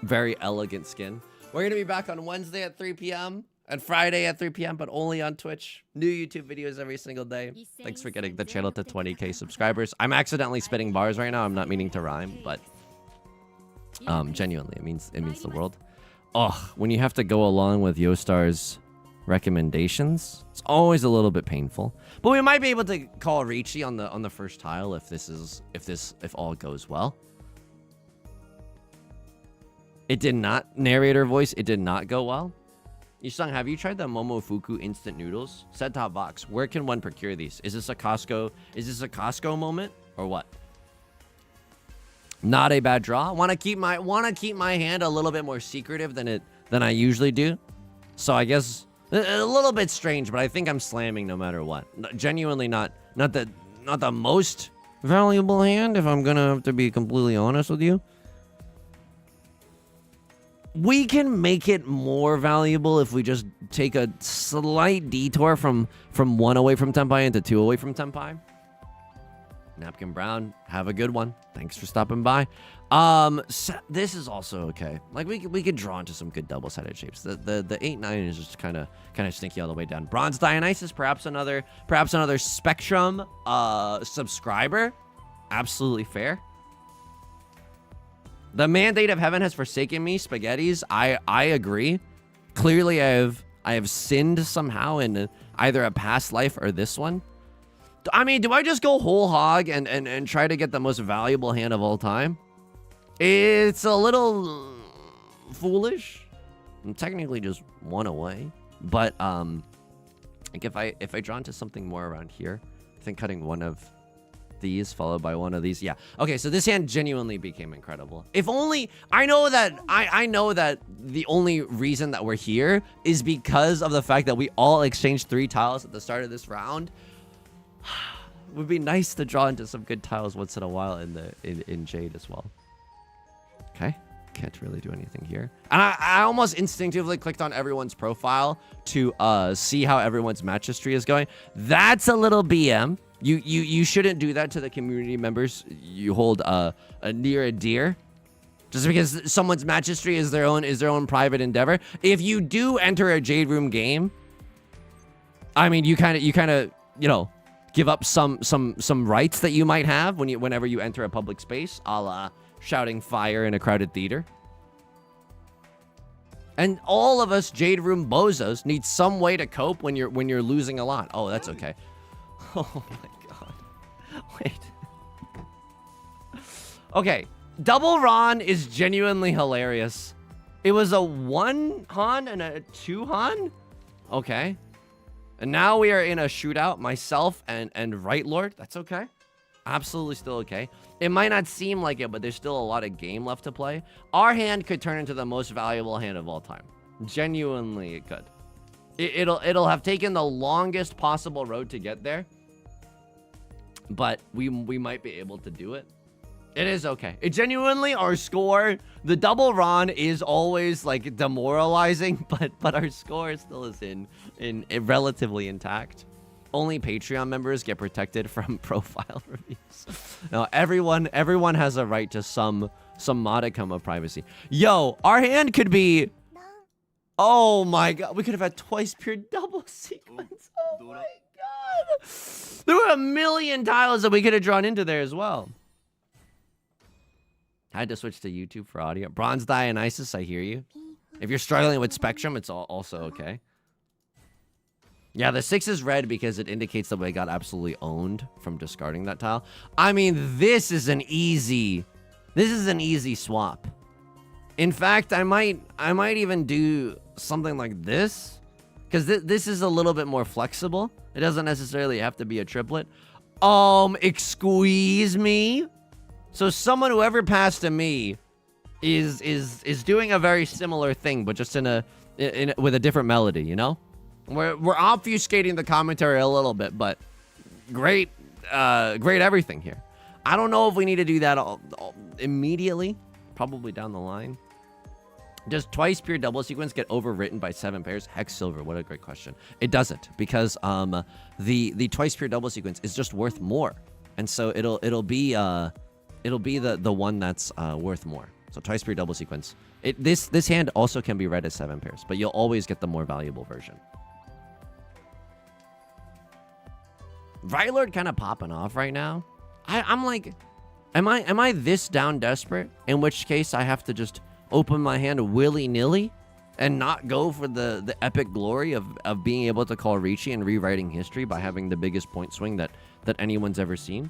Very elegant skin. We're gonna be back on Wednesday at 3 p.m. and Friday at 3 p.m., but only on Twitch. New YouTube videos every single day. Thanks for getting the channel to 20k subscribers. I'm accidentally spitting bars right now. I'm not meaning to rhyme, but genuinely, it means the world. Oh, when you have to go along with Yostar's recommendations, it's always a little bit painful. But we might be able to call Riichi on the first tile if all goes well. It did not, narrator voice, it did not go well. Yusong, have you tried the Momofuku instant noodles? Set top box. Where can one procure these? Is this a Costco moment or what? Not a bad draw. Want to keep my hand a little bit more secretive than I usually do. So I guess a little bit strange, but I think I'm slamming no matter what. Genuinely not the most valuable hand, if I'm gonna have to be completely honest with you. We can make it more valuable if we just take a slight detour from 1 away from Tenpai into 2 away from Tenpai. Napkin Brown, have a good one. Thanks for stopping by. So this is also okay. Like we could draw into some good double-sided shapes. The 8-9 is just kind of stinky all the way down. Bronze Dionysus, perhaps another Spectrum subscriber. Absolutely fair. The mandate of heaven has forsaken me, spaghettis. I agree. Clearly, I have sinned somehow in either a past life or this one. I mean, do I just go whole hog and try to get the most valuable hand of all time? It's a little foolish. I'm technically just 1 away, but like if I draw into something more around here, I think cutting one of these followed by one of these, yeah. Okay, so this hand genuinely became incredible. If only I know that the only reason that we're here is because of the fact that we all exchanged 3 tiles at the start of this round. It would be nice to draw into some good tiles once in a while in Jade as well. Okay, can't really do anything here. And I almost instinctively clicked on everyone's profile to see how everyone's match history is going. That's a little BM. You shouldn't do that to the community members you hold near and dear. Just because someone's match history is their own private endeavor. If you do enter a Jade Room game, I mean, you kind of, you know, give up some rights that you might have whenever you enter a public space, a la shouting fire in a crowded theater. And all of us Jade Room bozos need some way to cope when you're losing a lot. Oh, that's okay. Oh my god. Wait. Okay, double Ron is genuinely hilarious. It was a 1 Han and a 2 Han? Okay. And now we are in a shootout, myself and Right Lord. That's okay. Absolutely still okay. It might not seem like it, but there's still a lot of game left to play. Our hand could turn into the most valuable hand of all time. Genuinely, it could. It'll have taken the longest possible road to get there, but we might be able to do it. It is okay. It genuinely, our score, the double Ron is always like demoralizing, but our score still is in relatively intact. Only Patreon members get protected from profile reviews. No, everyone has a right to some modicum of privacy. Yo, our hand could be. Oh my god, we could have had twice pure double sequence. Oh my god. There were a million tiles that we could have drawn into there as well. I had to switch to YouTube for audio. Bronze Dionysus, I hear you. If you're struggling with Spectrum, it's also okay. Yeah, the 6 is red because it indicates that we got absolutely owned from discarding that tile. I mean, this is an easy swap. In fact, I might even do something like this, because this is a little bit more flexible. It doesn't necessarily have to be a triplet. Excuse me. So someone who ever passed to me is doing a very similar thing, but just with a different melody, you know? We're obfuscating the commentary a little bit, but great everything here. I don't know if we need to do that all immediately. Probably down the line. Does twice pure double sequence get overwritten by 7 pairs? Hex Silver, what a great question. It doesn't, because the twice pure double sequence is just worth more, and so it'll be the one that's worth more. So twice pure double sequence. This hand also can be read as 7 pairs, but you'll always get the more valuable version. Right Lord kind of popping off right now. I'm like, am I this down desperate? In which case I have to just open my hand willy-nilly and not go for the epic glory of being able to call Riichi and rewriting history by having the biggest point swing that anyone's ever seen.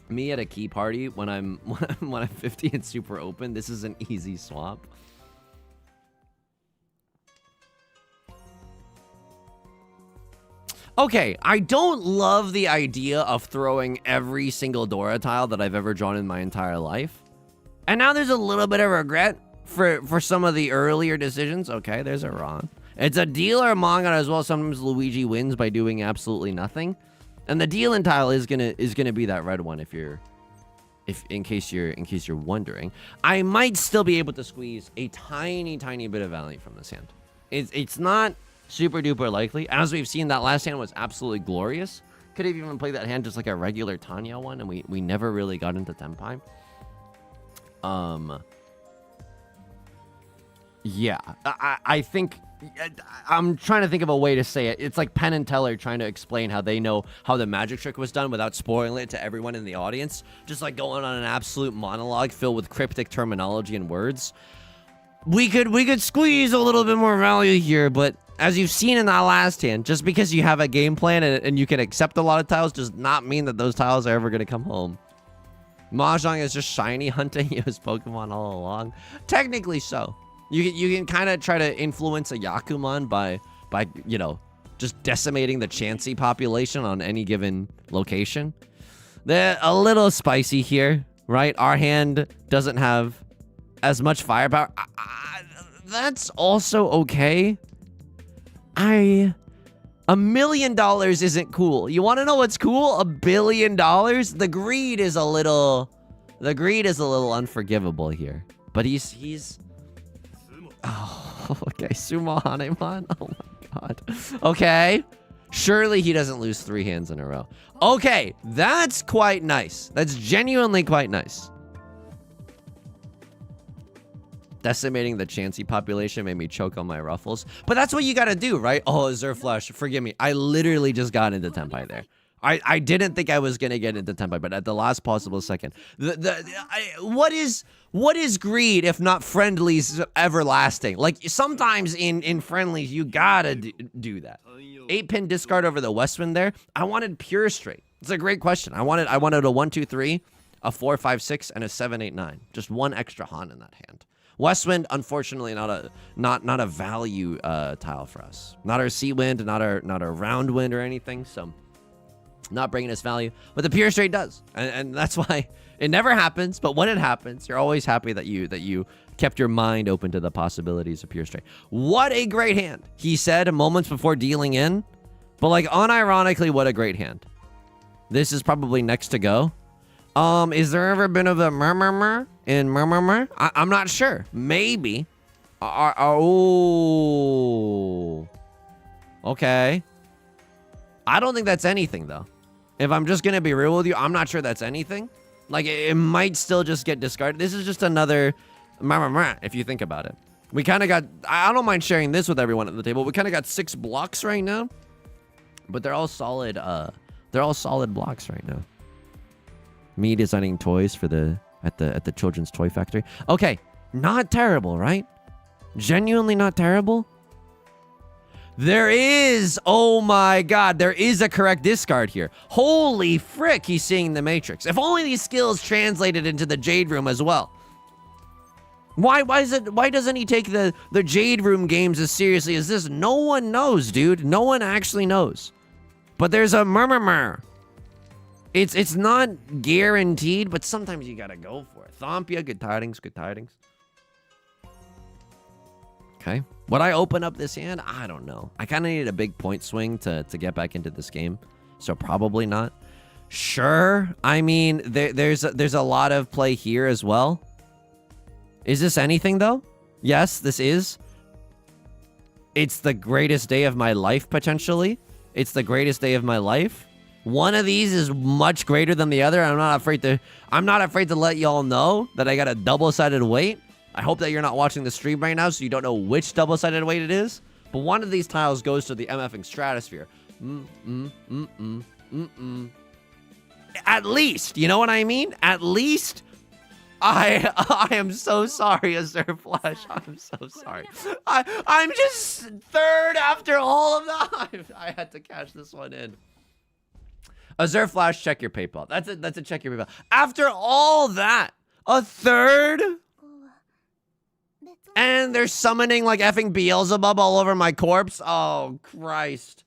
Me at a key party when I'm 50 and super open, this is an easy swap. Okay, I don't love the idea of throwing every single Dora tile that I've ever drawn in my entire life. And now there's a little bit of regret for some of the earlier decisions. Okay, there's a Ron. It's a dealer manga as well. Sometimes Luigi wins by doing absolutely nothing. And the dealing tile is gonna be that red one in case you're wondering. I might still be able to squeeze a tiny bit of value from this hand. It's not super duper likely. As we've seen, that last hand was absolutely glorious. Could have even played that hand just like a regular Tanya one, and we never really got into Tenpai. Yeah, I think I'm trying to think of a way to say it. It's like Penn and Teller trying to explain how they know how the magic trick was done without spoiling it to everyone in the audience. Just like going on an absolute monologue filled with cryptic terminology and words. We could squeeze a little bit more value here, but as you've seen in that last hand, just because you have a game plan and you can accept a lot of tiles does not mean that those tiles are ever going to come home. Mahjong is just shiny hunting you as Pokemon all along. Technically so. You can kind of try to influence a Yakuman by you know, just decimating the Chansey population on any given location. They're a little spicy here, right? Our hand doesn't have as much firepower. That's also okay. $1 million isn't cool. You want to know what's cool? $1 billion? The greed is a little unforgivable here. But he's oh, okay, Sumo Hanemon. Oh my god. Okay. Surely he doesn't lose 3 hands in a row. Okay, that's quite nice. That's genuinely quite nice. Decimating the Chansey population made me choke on my ruffles. But that's what you gotta do, right? Oh, Zerflash, forgive me. I literally just got into Tenpai there. I didn't think I was gonna get into Tenpai, but at the last possible second. What is greed if not friendlies everlasting? Like, sometimes in friendlies, you gotta do that. 8-pin discard over the Westwind there. I wanted pure straight. It's a great question. I wanted a 1-2-3, a 4-5-6, and a 7-8-9. Just one extra Han in that hand. Westwind, unfortunately, not a value tile for us. Not our sea wind, not our round wind or anything. So, not bringing us value. But the pure straight does, and that's why it never happens. But when it happens, you're always happy that you kept your mind open to the possibilities of pure straight. What a great hand, he said moments before dealing in. But like unironically, what a great hand. This is probably next to go. Is there ever been of a murmur in murmur? I'm not sure. Maybe. Oh. Okay. I don't think that's anything, though. If I'm just going to be real with you, I'm not sure that's anything. Like, it might still just get discarded. This is just another murmur, if you think about it. We kind of got... I don't mind sharing this with everyone at the table. We kind of got 6 blocks right now. But they're all solid, blocks right now. Me designing toys for at the children's toy factory. Okay, not terrible, right? Genuinely not terrible. There is, oh my god, there is a correct discard here. Holy frick, he's seeing the Matrix. If only these skills translated into the Jade Room as well. Why doesn't he take the Jade Room games as seriously as this? No one knows, dude. No one actually knows. But there's a murmur. It's not guaranteed, but sometimes you gotta go for it. Thompia, good tidings, good tidings. Okay. Would I open up this hand? I don't know. I kind of need a big point swing to get back into this game. So probably not. Sure. I mean, there's a lot of play here as well. Is this anything, though? Yes, this is. It's the greatest day of my life, potentially. It's the greatest day of my life. One of these is much greater than the other. I'm not afraid to let y'all know that I got a double-sided weight. I hope that you're not watching the stream right now so you don't know which double-sided weight it is. But one of these tiles goes to the MFing stratosphere. At least, you know what I mean? At least I am so sorry, Azure Flash. I'm so sorry. I'm just third after all of that. I had to cash this one in. Azure Flash, check your PayPal. That's a check your PayPal. After all that, a third? And they're summoning like effing Beelzebub all over my corpse? Oh, Christ.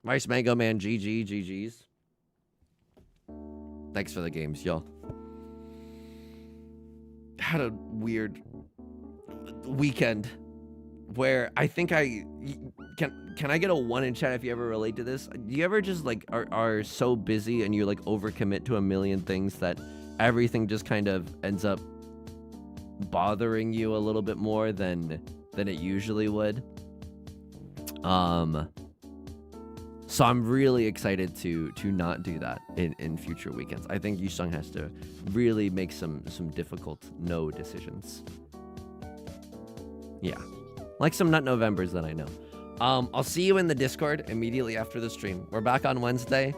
Rice Mango Man, GG's. Thanks for the games, y'all. Had a weird weekend where I think can I get a 1 in chat if you ever relate to this? Do you ever just like are so busy and you like overcommit to a million things that everything just kind of ends up bothering you a little bit more than it usually would? So I'm really excited to not do that in future weekends. I think Yusong has to really make some difficult no decisions. Yeah. Like some Nut Novembers that I know. I'll see you in the Discord immediately after the stream. We're back on Wednesday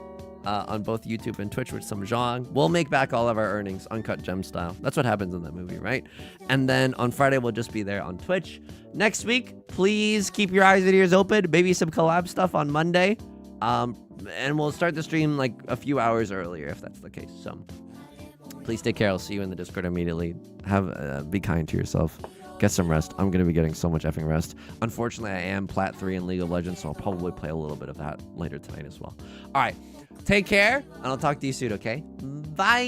on both YouTube and Twitch with some Mahjong. We'll make back all of our earnings, Uncut Gem style. That's what happens in that movie, right? And then on Friday, we'll just be there on Twitch. Next week, please keep your eyes and ears open. Maybe some collab stuff on Monday. And we'll start the stream like a few hours earlier if that's the case. So please take care. I'll see you in the Discord immediately. Be kind to yourself. Get some rest. I'm going to be getting so much effing rest. Unfortunately, I am Plat 3 in League of Legends, so I'll probably play a little bit of that later tonight as well. All right. Take care, and I'll talk to you soon, okay? Bye!